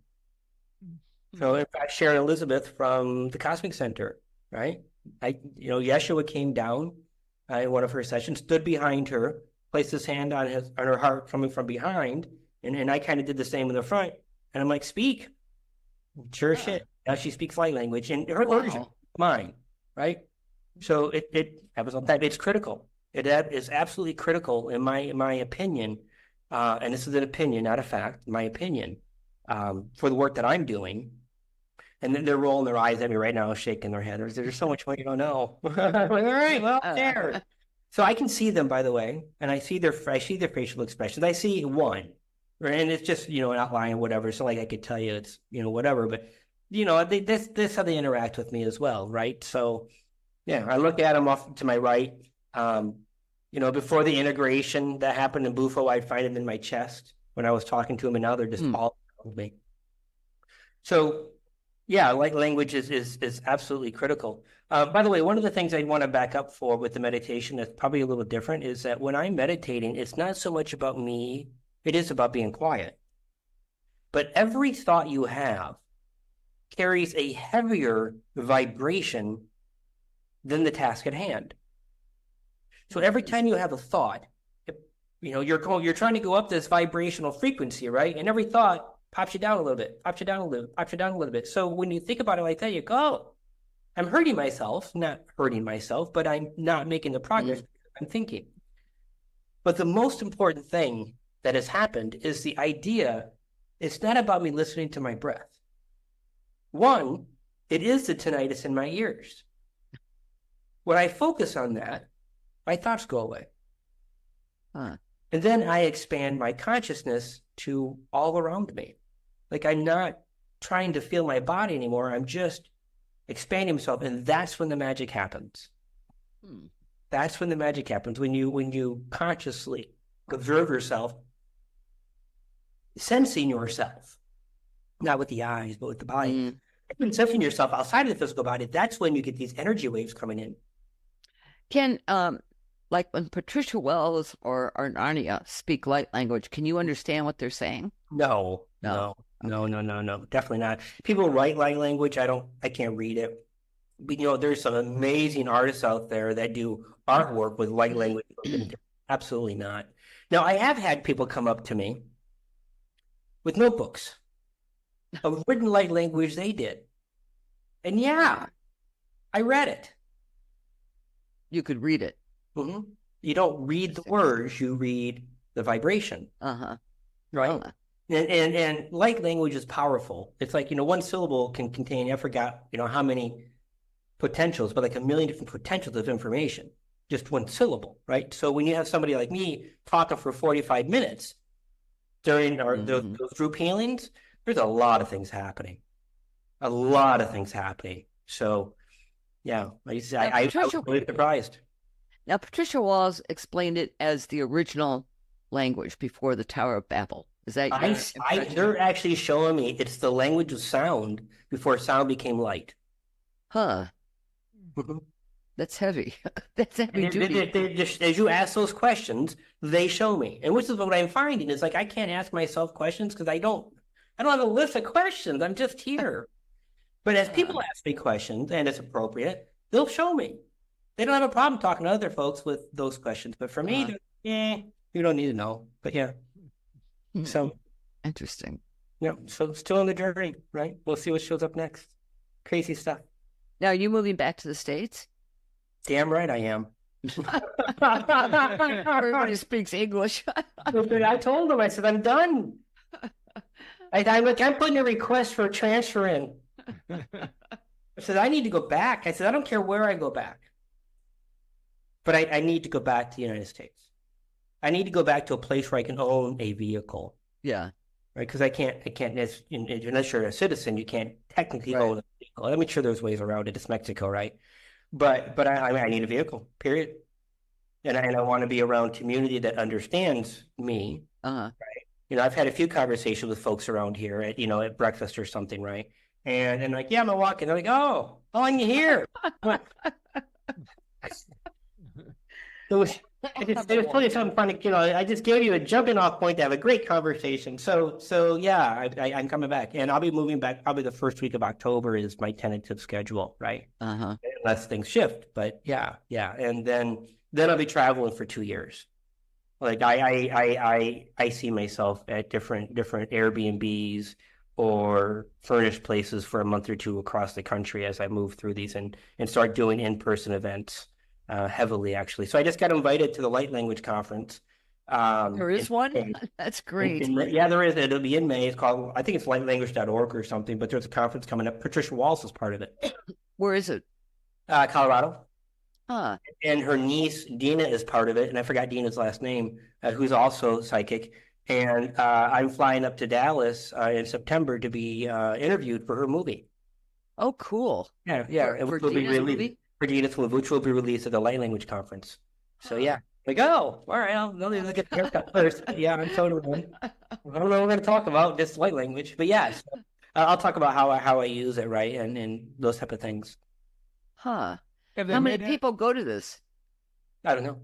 So in fact, Sharon Elizabeth from the Cosmic Center, right? Yeshua came down in one of her sessions, stood behind her, placed his hand on her heart coming from behind, and I kind of did the same in the front. And I'm like, speak. Sure shit. Now she speaks light language, and her version, mine, right? So it's critical. It is absolutely critical in my opinion, and this is an opinion, not a fact. My opinion for the work that I'm doing. And then they're rolling their eyes at me right now, shaking their head. There's so much more you don't know. I'm like, all right, well, there. So I can see them, by the way, and I see their facial expressions. I see one, right? And it's just an outline or whatever. So like I could tell you it's whatever, but this how they interact with me as well, right? So yeah, I look at them off to my right. Before the integration that happened in Bufo, I'd find them in my chest when I was talking to them, and now they're just all around me. So Yeah, like language is absolutely critical. By the way, one of the things I want to back up for with the meditation that's probably a little different is that when I'm meditating, it's not so much about me, it is about being quiet. But every thought you have carries a heavier vibration than the task at hand. So every time you have a thought, you're trying to go up this vibrational frequency, right? And every thought pops you down a little bit, pops you down a little, pops you down a little bit. So when you think about it like that, you go, oh, I'm hurting myself, not hurting myself, but I'm not making the progress I'm thinking. But the most important thing that has happened is the idea, it's not about me listening to my breath. One, it is the tinnitus in my ears. When I focus on that, my thoughts go away. Huh. And then I expand my consciousness to all around me. Like I'm not trying to feel my body anymore. I'm just expanding myself. And that's when the magic happens. That's when the magic happens. When you consciously observe yourself, sensing yourself, not with the eyes, but with the body. When sensing yourself outside of the physical body, that's when you get these energy waves coming in. Can, like when Patricia Wells or Narnia speak light language, can you understand what they're saying? No. Definitely not. People write light language. I can't read it. But there's some amazing artists out there that do artwork with light language. Absolutely not. Now, I have had people come up to me with notebooks of written light language they did. And yeah, I read it. You could read it. Mm-hmm. You don't read the words, you read the vibration. Uh-huh. Right? Uh-huh. And light language is powerful. It's like, one syllable can contain, I forgot, how many potentials, but like 1 million different potentials of information. Just one syllable, right? So when you have somebody like me talking for 45 minutes during those group healings, there's a lot of things happening. So, yeah, I was really surprised. Now, Patricia Walls explained it as the original language before the Tower of Babel. Is that they're actually showing me it's the language of sound before sound became light. Huh. That's heavy. That's heavy duty. Just, as you ask those questions, they show me. And which is what I'm finding is like I can't ask myself questions because I don't have a list of questions. I'm just here. But as people ask me questions, and it's appropriate, they'll show me. They don't have a problem talking to other folks with those questions. But for me, you don't need to know. But yeah. So interesting. Yeah. So still on the journey, right? We'll see what shows up next. Crazy stuff. Now, are you moving back to the States? Damn right I am. Everybody speaks English. I told them, I said, I'm done. I'm putting a request for a transfer in. I said, I need to go back. I said, I don't care where I go back. But I need to go back to the United States. I need to go back to a place where I can own a vehicle. Yeah. Right? Because I can't, unless you're a citizen, you can't technically own a vehicle. I'm sure there's ways around it. It's Mexico, right? But I need a vehicle, period. And I want to be around community that understands me. Uh-huh. Right? I've had a few conversations with folks around here at breakfast or something, right? And like, yeah, I'm walking. They're like, oh, how long you here? It was totally something funny. I just gave you a jumping off point to have a great conversation. So yeah, I'm coming back, and I'll be moving back. Probably the first week of October is my tentative schedule, right? Unless things shift, but yeah, and then I'll be traveling for 2 years. Like I see myself at different Airbnbs or furnished places for a month or two across the country as I move through these and start doing in-person events. Heavily, actually. So I just got invited to the Light Language Conference. There is one? May. That's great. Yeah, there is. It'll be in May. It's called, I think it's lightlanguage.org or something, but there's a conference coming up. Patricia Walls is part of it. Where is it? Colorado. Huh. And her niece, Dina, is part of it. And I forgot Dina's last name, who's also psychic. And I'm flying up to Dallas in September to be interviewed for her movie. Oh, cool. Yeah. For Dina's movie? For Dina's movie, which will be released at the Light Language Conference. So yeah, like, oh, all right, I'll get the haircut first. Yeah, I'm totally in. I don't know what we're going to talk about, just light language. But yeah, I'll talk about how I use it, right, and those type of things. Huh. Have they How many made people go to this? I don't know.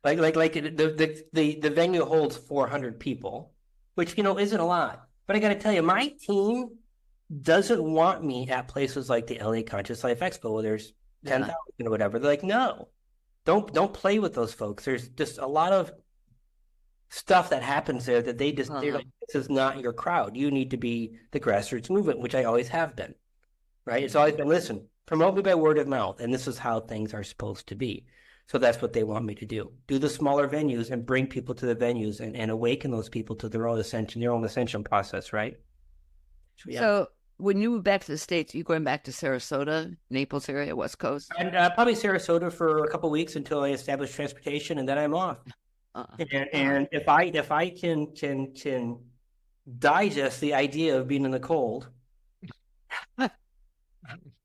Like the venue holds 400 people, which isn't a lot. But I got to tell you, my team doesn't want me at places like the LA Conscious Life Expo where there's 10,000 or whatever. They're like, no, don't play with those folks. There's just a lot of stuff that happens there that they're like, this is not your crowd. You need to be the grassroots movement, which I always have been, right? It's always been, listen, promote me by word of mouth, and this is how things are supposed to be. So that's what they want me to do. Do the smaller venues and bring people to the venues and awaken those people to their own ascension process, right? So when you move back to the States, you going back to Sarasota, Naples area, West Coast? And probably Sarasota for a couple of weeks until I establish transportation, and then I'm off. And if I can digest the idea of being in the cold,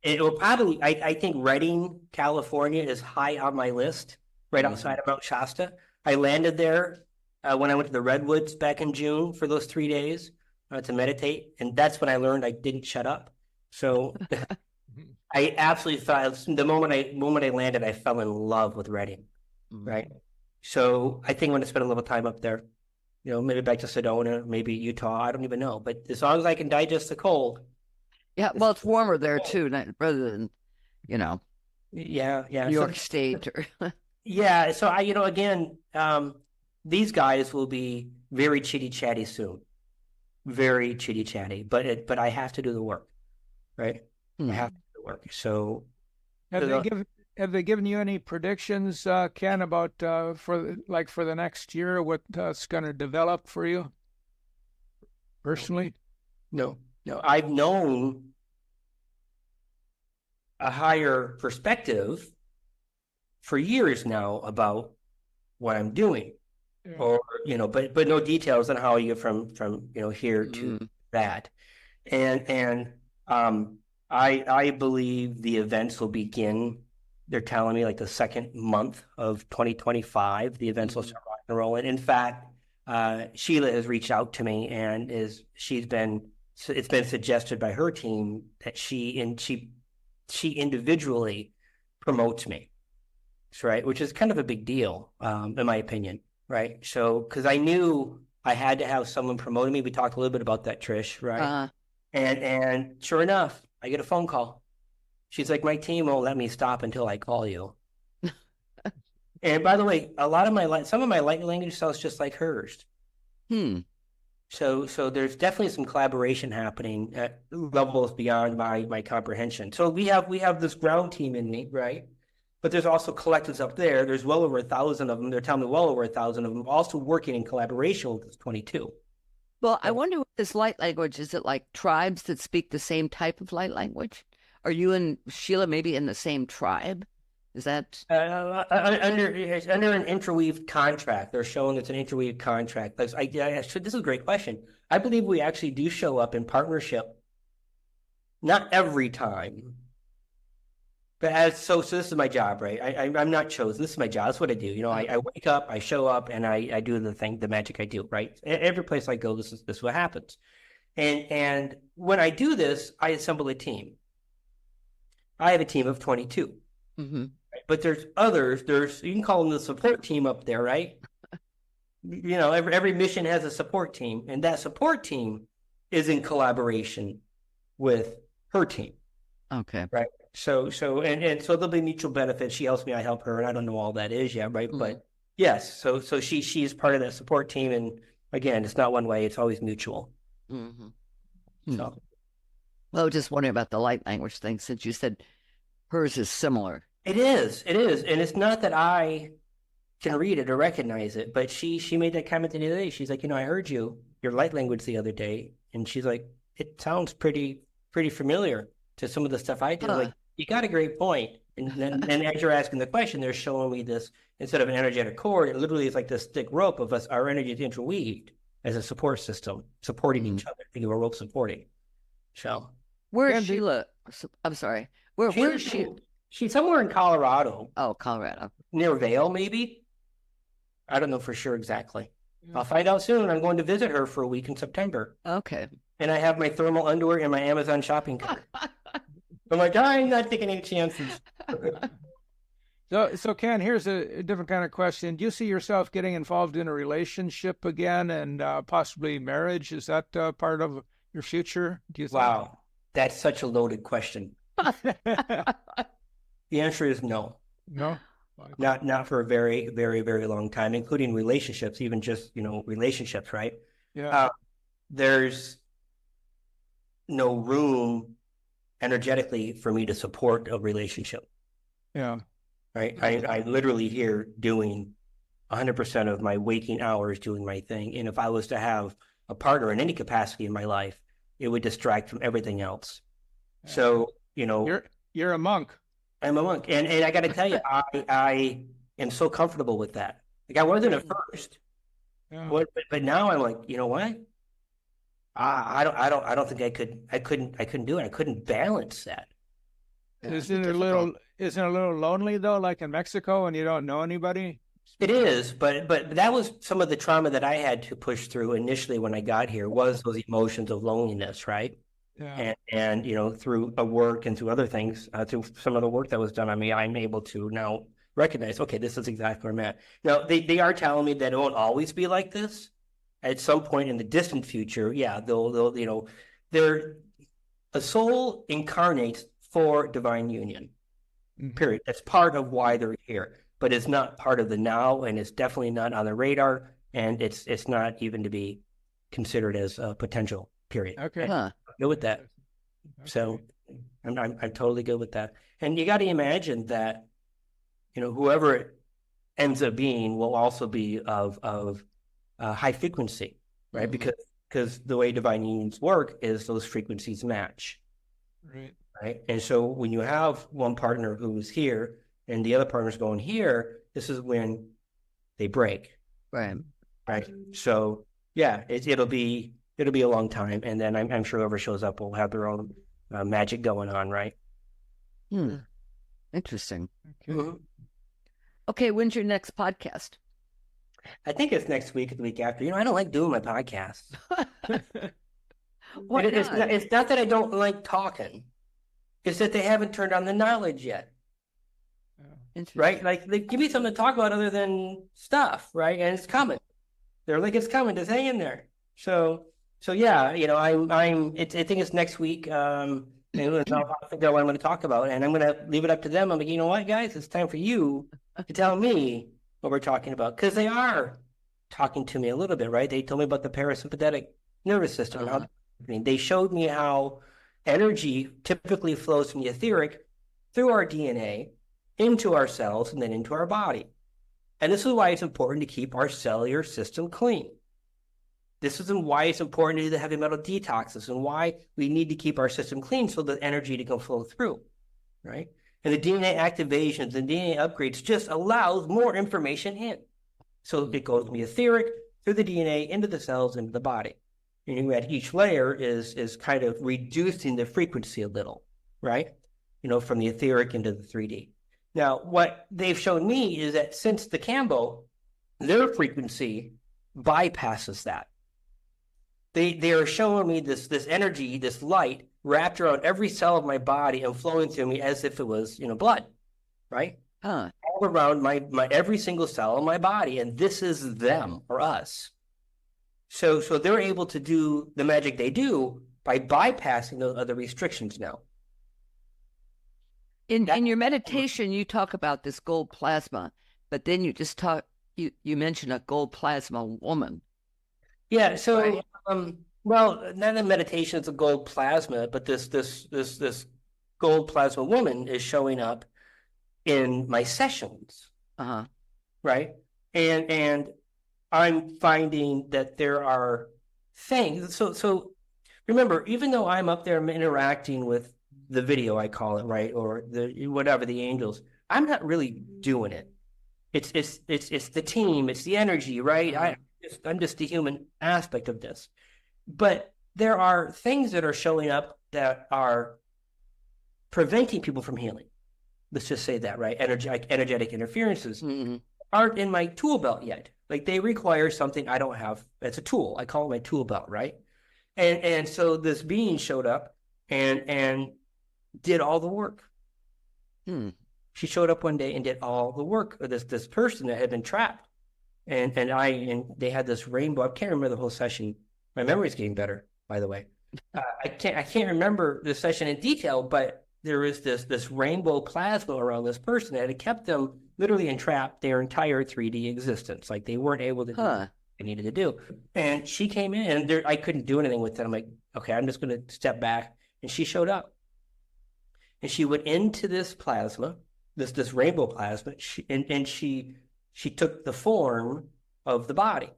it will probably. I think Redding, California, is high on my list, right outside of Mount Shasta. I landed there when I went to the Redwoods back in June for those 3 days to meditate, and that's when I learned I didn't shut up. So I absolutely thought the moment I landed, I fell in love with Redding, right? So I think I'm going to spend a little time up there, maybe back to Sedona, maybe Utah. I don't even know, but as long as I can digest the cold. Yeah, well, it's warmer there too, rather than, Yeah. New York State. Yeah. So again, these guys will be very chitty chatty soon, very chitty chatty. But I have to do the work, right? I have to do the work. So have they given you any predictions, Ken, about for the next year, what's going to develop for you personally? No. I've known a higher perspective for years now about what I'm doing, or but no details on how you get from here to that, and I believe the events will begin. They're telling me like the second month of 2025, the events will start rock and rolling. In fact, Sheila has reached out to me and it's been suggested by her team that she individually promotes me, right? Which is kind of a big deal, in my opinion, right? So, because I knew I had to have someone promoting me. We talked a little bit about that, Trish, right? And sure enough, I get a phone call. She's like, my team won't let me stop until I call you. And by the way, some of my light language sounds just like hers. So there's definitely some collaboration happening at levels beyond my comprehension. So we have this ground team in me, right? But there's also collectives up there. There's well over 1,000 of them. They're telling me well over 1,000 of them also working in collaboration with this 22. Well, I wonder what this light language, is it like tribes that speak the same type of light language? Are you and Sheila maybe in the same tribe? Is that under an interweave contract? They're showing it's an interweave contract. This is a great question. I believe we actually do show up in partnership. Not every time, but so this is my job, right? I'm not chosen. This is my job. That's what I do. I wake up, I show up, and I do the magic I do, right? Every place I go, this is what happens. And when I do this, I assemble a team. I have a team of 22. Right? But there's others. You can call them the support team up there, right? Every mission has a support team, and that support team is in collaboration with her team. Okay. Right. So there'll be mutual benefits. She helps me, I help her, and I don't know all that is yet, right? But yes, so she's part of that support team, and again, it's not one way; it's always mutual. So. Well, just wondering about the light language thing, since you said hers is similar. It is, and it's not that I can read it or recognize it, but she made that comment the other day. She's like, I heard your light language the other day, and she's like, it sounds pretty familiar to some of the stuff I do. Like, you got a great point. And then as you're asking the question, they're showing me this, instead of an energetic cord, it literally is like this thick rope of us, our energy is interweaved as a support system, supporting each other. Think of a rope supporting. So. Where is Sheila? I'm sorry. Where is she? She's somewhere in Colorado. Oh, Colorado. Near Vail, maybe? I don't know for sure exactly. I'll find out soon. I'm going to visit her for a week in September. Okay. and I have my thermal underwear in my Amazon shopping cart. I'm like, I'm not taking any chances. So Ken, here's a different kind of question. Do you see yourself getting involved in a relationship again and possibly marriage? Is that part of your future? Do you think? Wow, that's such a loaded question. The answer is no. No? Not for a very, very, very long time, including relationships, even just, relationships, right? Yeah. There's no room energetically for me to support a relationship, Yeah. right? I'm literally here doing 100% of my waking hours doing my thing. And if I was to have a partner in any capacity in my life, it would distract from everything else. So, You're a monk. I'm a monk. And I got to tell you, I am so comfortable with that. Like I wasn't at first, Yeah. but now I'm like, you know what? I don't think I couldn't do it. I couldn't balance that. Isn't it a little lonely though, like in Mexico and you don't know anybody? It is, but that was some of the trauma that I had to push through initially when I got here was those emotions of loneliness, right? Yeah. And through a work and through other things, through some of the work that was done on me, I'm able to now recognize, okay, this is exactly where I'm at. Now they are telling me that it won't always be like this. At some point in the distant future, yeah, they'll a soul incarnates for divine union. Mhm. Period. That's part of why they're here, but it's not part of the now, and it's definitely not on the radar, and it's not even to be considered as a potential. Period. Okay. Huh. Good with that. So I'm totally good with that. And you got to imagine that, whoever it ends up being will also be of high frequency, right? Mhm. Because the way divine unions work is those frequencies match, Right. right? And so when you have one partner who's here and the other partner's going here, this is when they break, Right. right? So yeah, it'll be a long time, and then I'm sure whoever shows up will have their own magic going on, right? Hmm. Interesting. Okay. Mhm. Okay, when's your next podcast? I think it's next week or the week after. I don't like doing my podcasts. Why It's not? it's not that I don't like talking. It's that they haven't turned on the knowledge yet, Interesting. right? Like, they give me something to talk about other than stuff, right? And it's coming. They're like, it's coming. Just hang in there. So yeah, I think it's next week. And I'll figure out what I'm going to talk about, and I'm going to leave it up to them. I'm like, you know what, guys, it's time for you to tell me what we're talking about, because they are talking to me a little bit, right? They told me about the parasympathetic nervous system. And how they showed me how energy typically flows from the etheric through our DNA into our cells and then into our body. And this is why it's important to keep our cellular system clean. This is why it's important to do the heavy metal detoxes and why we need to keep our system clean so the energy can flow through, right? And the DNA activations and DNA upgrades just allows more information in. So it goes from the etheric through the DNA into the cells, into the body. And at each layer is kind of reducing the frequency a little, right? From the etheric into the 3D. Now, what they've shown me is that since the Cambo, their frequency bypasses that. They are showing me this energy, this light wrapped around every cell of my body and flowing through me as if it was, blood, right? Huh. All around my every single cell in my body, and this is them or us. So they're able to do the magic they do by bypassing the other restrictions now. In your meditation, you talk about this gold plasma, but then you just you mention a gold plasma woman. Yeah. So, Right. Well, not in meditation, it's a gold plasma, but this gold plasma woman is showing up in my sessions, Uh-huh. right? And I'm finding that there are things. So remember, even though I'm up there interacting with the video, I call it, right, or the angels, I'm not really doing it. It's the team, it's the energy, right? I'm just the human aspect of this. But there are things that are showing up that are preventing people from healing. Let's just say that, right? Energetic interferences Mm-hmm. aren't in my tool belt yet. Like, they require something I don't have. It's a tool. I call it my tool belt, right? And so this being showed up and did all the work. Hmm. She showed up one day and did all the work of this person that had been trapped. And they had this rainbow. I can't remember the whole session. My memory's getting better, by the way. I can't remember the session in detail, but there is this rainbow plasma around this person that had kept them literally entrapped their entire 3D existence. Like they weren't able to do what they needed to do. And she came in, and I couldn't do anything with it. I'm like, okay, I'm just going to step back. And she showed up, and she went into this plasma, this rainbow plasma, and she took the form of the body,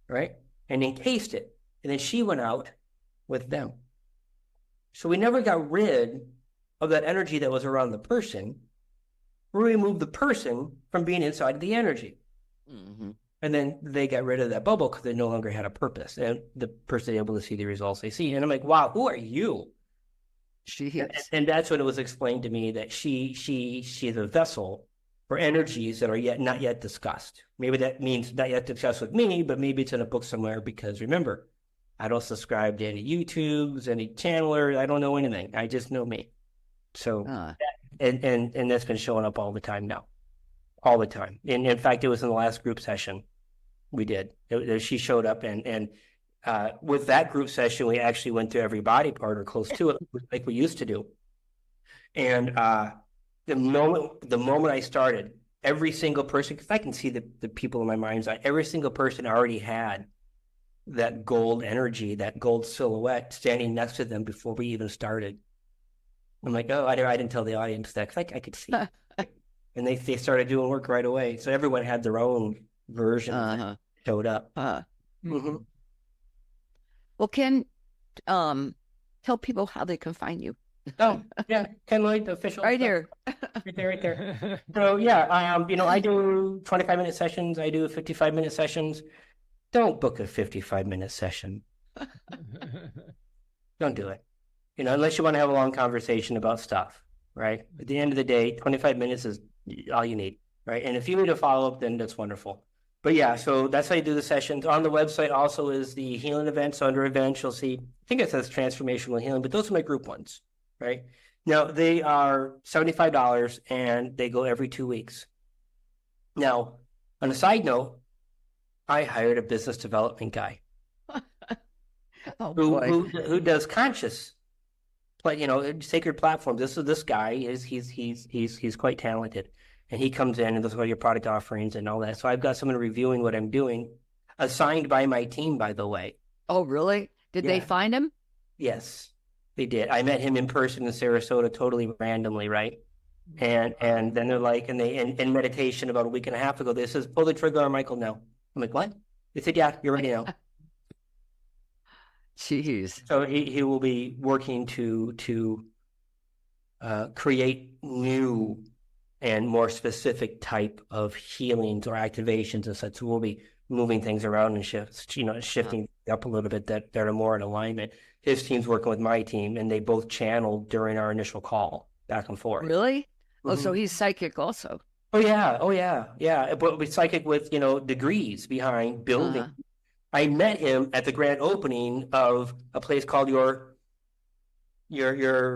right, and encased it, and then she went out with them. So we never got rid of that energy that was around the person. We removed the person from being inside of the energy. Mm-hmm. And then they got rid of that bubble because they no longer had a purpose. And the person able to see the results they see. And I'm like, wow, who are you? She is. And that's when it was explained to me that she's a vessel for energies that are not yet discussed. Maybe that means not yet discussed with me, but maybe it's in a book somewhere, because remember, I don't subscribe to any YouTubes, any channelers. I don't know anything. I just know me. So, and that's been showing up all the time now, all the time. And in fact, it was in the last group session we did. She showed up, and with that group session, we actually went through every body part or close to it, like we used to do. And the moment I started, every single person, because I can see the people in my mind's eye, every single person already had that gold energy, that gold silhouette standing next to them before we even started. I'm like, oh, I didn't tell the audience that, because I could see. And they started doing work right away. So everyone had their own version that showed up. Mm-hmm. Well, Ken, tell people how they can find you. Oh, yeah, Ken Lloyd, the official. Right here. Right there. So, yeah, I do 25-minute sessions. I do 55-minute sessions. Don't book a 55-minute session. Don't do it. Unless you want to have a long conversation about stuff, right? At the end of the day, 25 minutes is all you need, right? And if you need a follow-up, then that's wonderful. But yeah, so that's how you do the sessions. On the website also is the healing events. So under events, you'll see, I think it says transformational healing, but those are my group ones, right? Now, they are $75, and they go every 2 weeks. Now, on a side note, I hired a business development guy who does conscious, sacred platforms. This guy he's quite talented, and he comes in and does all your product offerings and all that. So I've got someone reviewing what I'm doing, assigned by my team, by the way. Oh, really? Did they find him? Yes, they did. I met him in person in Sarasota, totally randomly, right? And then they're like, in meditation about a week and a half ago, they says, pull the trigger on Michael now. I'm like, what? They said, yeah, you're ready now. Jeez. So he will be working to create new and more specific type of healings or activations and such. So we'll be moving things around and shifting up a little bit that are more in alignment. His team's working with my team, and they both channeled during our initial call back and forth. Really? Mm-hmm. Oh, so he's psychic also. Oh yeah. But we're psychic with degrees behind building. I met him at the grand opening of a place called your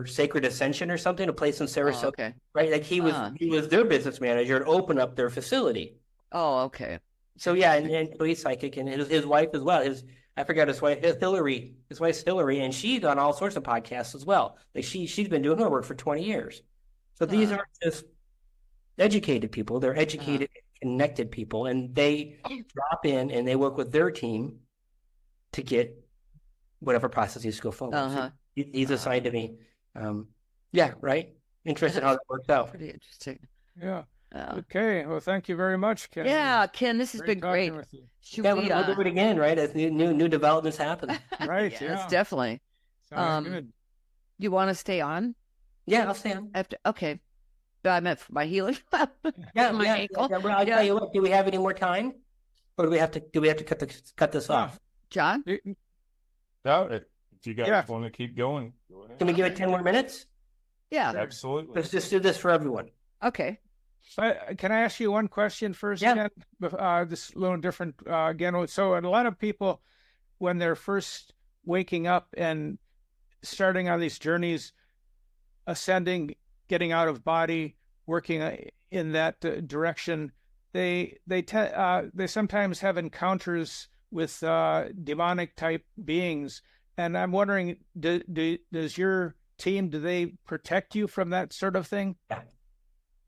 Sacred Ascension or something, a place in Sarasota. Oh, okay. Right? Like he was their business manager and opened up their facility. Oh, okay. So yeah, and so he's psychic, and his wife as well. I forgot his wife, Hillary. His wife's Hillary, and she's on all sorts of podcasts as well. Like she's been doing her work for 20 years. So these aren't just educated people; they're educated, connected people, and they drop in and they work with their team to get whatever process needs to go forward. So he's assigned to me. Yeah, right. Interesting how that works out. Pretty interesting. Yeah. Okay. Well, thank you very much, Ken. Yeah, Ken, this has been great. With you. We'll do it again, right? As new developments happen. Right. Yes, definitely. Sounds good. You want to stay on? Yeah, I'll stay on. Okay. I meant for my healing. Yeah, my ankle. Yeah, well, I'll tell you what. Do we have any more time, or do we have to cut this off? John? No, if you guys want to keep going, go ahead. Can we give it 10 more minutes? Yeah. Absolutely. Let's just do this for everyone. Okay. Can I ask you one question first? Yeah. Ken? This is a little different again. So a lot of people, when they're first waking up and starting on these journeys, ascending, getting out of body, working in that direction, they sometimes have encounters with demonic type beings. And I'm wondering, does your team, do they protect you from that sort of thing?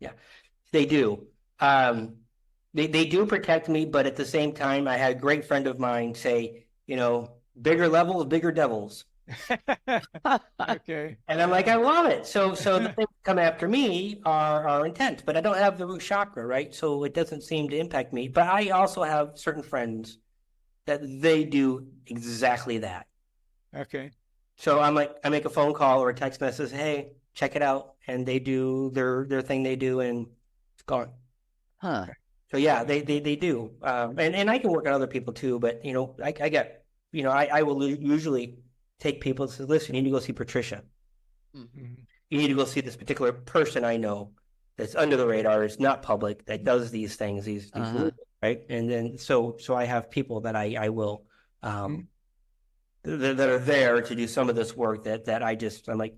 Yeah, they do. They do protect me, but at the same time, I had a great friend of mine say, bigger levels, bigger devils. Okay. And I'm like, I love it. So the things that come after me are intense, but I don't have the root chakra, right? So it doesn't seem to impact me. But I also have certain friends that they do exactly that. Okay. So I'm like, I make a phone call or a text message, hey, check it out, and they do their thing they do, and it's gone. Huh. So yeah, they do, and I can work on other people too. But I get, I will usually take people to listen. You need to go see Patricia. Mm-hmm. You need to go see this particular person I know that's under the radar, is not public, that does these things, these right. And then so I have people that I will that are there to do some of this work that I'm like,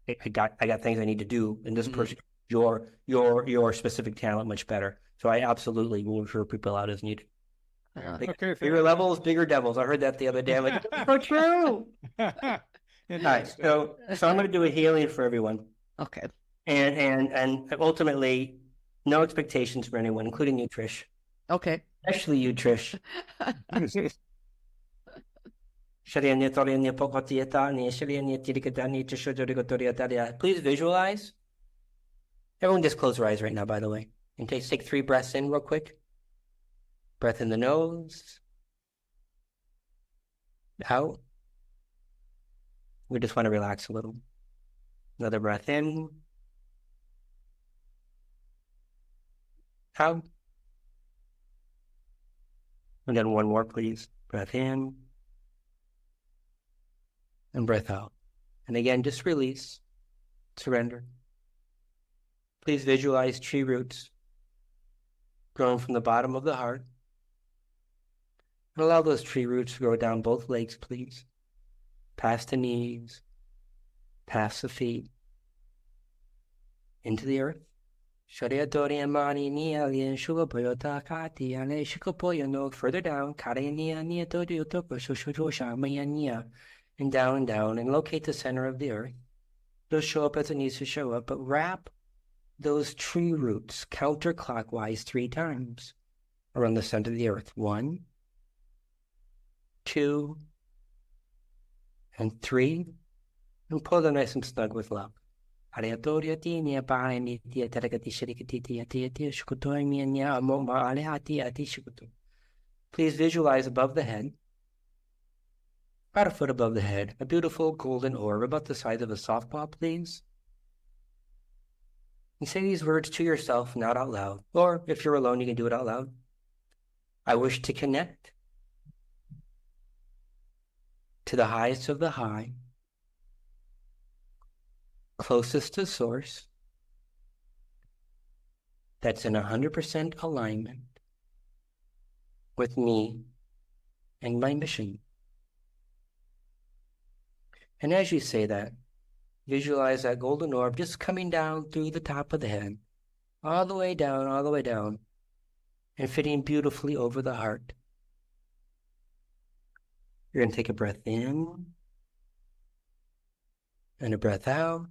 I got things I need to do, and this person your specific talent much better. So I absolutely will refer people out as needed. Okay. Bigger levels, bigger devils. I heard that the other day. I'm like, so true. All right, so I'm going to do a healing for everyone. Okay. And ultimately, no expectations for anyone, including you, Trish. Okay. Especially you, Trish. Please visualize. Everyone just close their eyes right now, by the way. And take 3 breaths in real quick. Breath in the nose. Out. We just want to relax a little. Another breath in. Out. And then one more, please. Breath in. And breath out. And again, just release. Surrender. Please visualize tree roots growing from the bottom of the heart. And allow those tree roots to grow down both legs, please. Past the knees, past the feet, into the earth. Further down, and down and down, and locate the center of the earth. They'll show up as it needs to show up, but wrap those tree roots counterclockwise 3 times around the center of the earth. 1, 2, and 3, and pull them nice and snug with love. Please visualize above the head, about a foot above the head, a beautiful golden orb about the size of a softball, please. And say these words to yourself, not out loud. Or if you're alone, you can do it out loud. I wish to connect to the highest of the high, closest to source, that's in 100% alignment with me and my mission. And as you say that, visualize that golden orb just coming down through the top of the head, all the way down, and fitting beautifully over the heart. You're going to take a breath in and a breath out.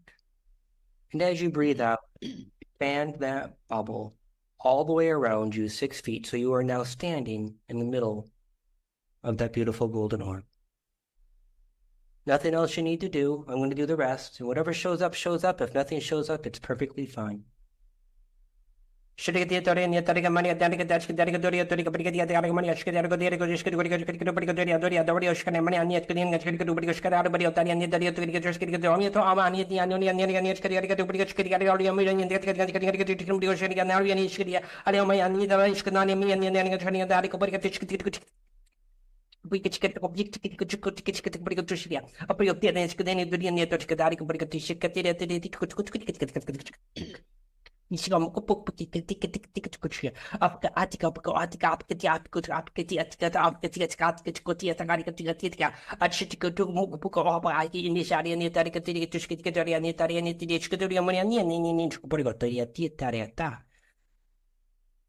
And as you breathe out, expand that bubble all the way around you 6 feet. So you are now standing in the middle of that beautiful golden orb. Nothing else you need to do. I'm going to do the rest. And whatever shows up, shows up. If nothing shows up, it's perfectly fine.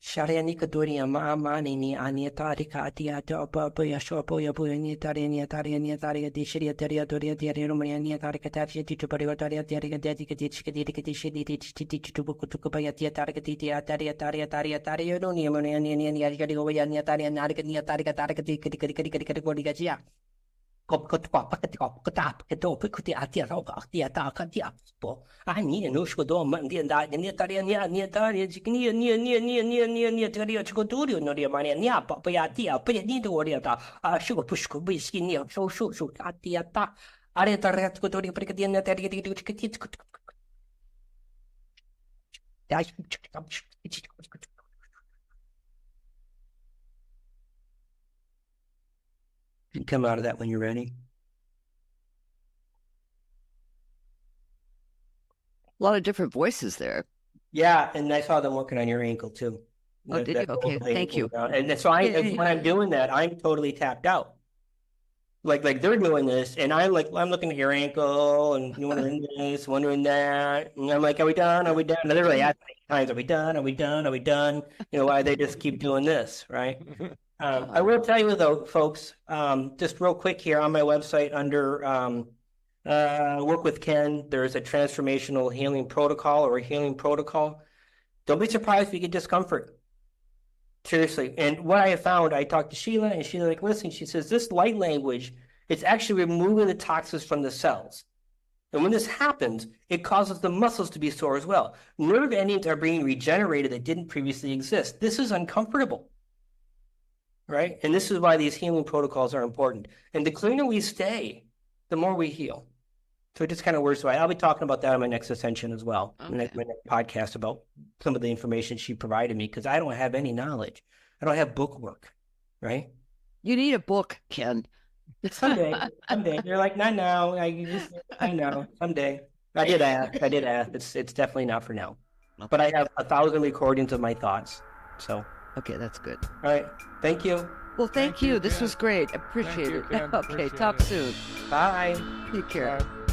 Sharianikatoria mama ni aniatari katiata papa yashopo yabuani tariani tariani taria de shiria taria doria diaria romania tarika taria titu pariotaria taria dedica tichikati to bukupaya taria taria taria no niamani yaria taria narikania tarika tarika I need a no scodo money and that near Tariania near Taria near Chicoturio no Mania nia papayatia pedito oriata sugar push could be skinny so atiata areta retcotoria precadiana You come out of that when you're ready. A lot of different voices there. Yeah, and I saw them working on your ankle too. Oh, did you? Okay, thank you. And so when I'm doing that, I'm totally tapped out. Like they're doing this, and I'm looking at your ankle and wondering this, wondering that, and I'm like, are we done? Are we done? And they're like asking times, are we done? Are we done? Are we done? Why they just keep doing this, right? I will tell you though, folks, just real quick here on my website under Work with Ken, there's a transformational healing protocol or a healing protocol. Don't be surprised if you get discomfort. Seriously. And what I have found, I talked to Sheila and she's like, listen, she says, this light language, it's actually removing the toxins from the cells. And when this happens, it causes the muscles to be sore as well. Nerve endings are being regenerated that didn't previously exist. This is uncomfortable. Right? And this is why these healing protocols are important. And the cleaner we stay, the more we heal. So it just kind of works. I'll be talking about that on my next Ascension as well. Okay. My next podcast about some of the information she provided me, because I don't have any knowledge. I don't have book work, right? You need a book, Ken. Someday. You're like, not now. I know. Someday. I did ask. It's definitely not for now. Okay. But I have 1,000 recordings of my thoughts. So. Okay, that's good. All right. Thank you. Well, thank you. This was great. Appreciate it. Ken. Okay, talk soon. Bye. Take care. Bye.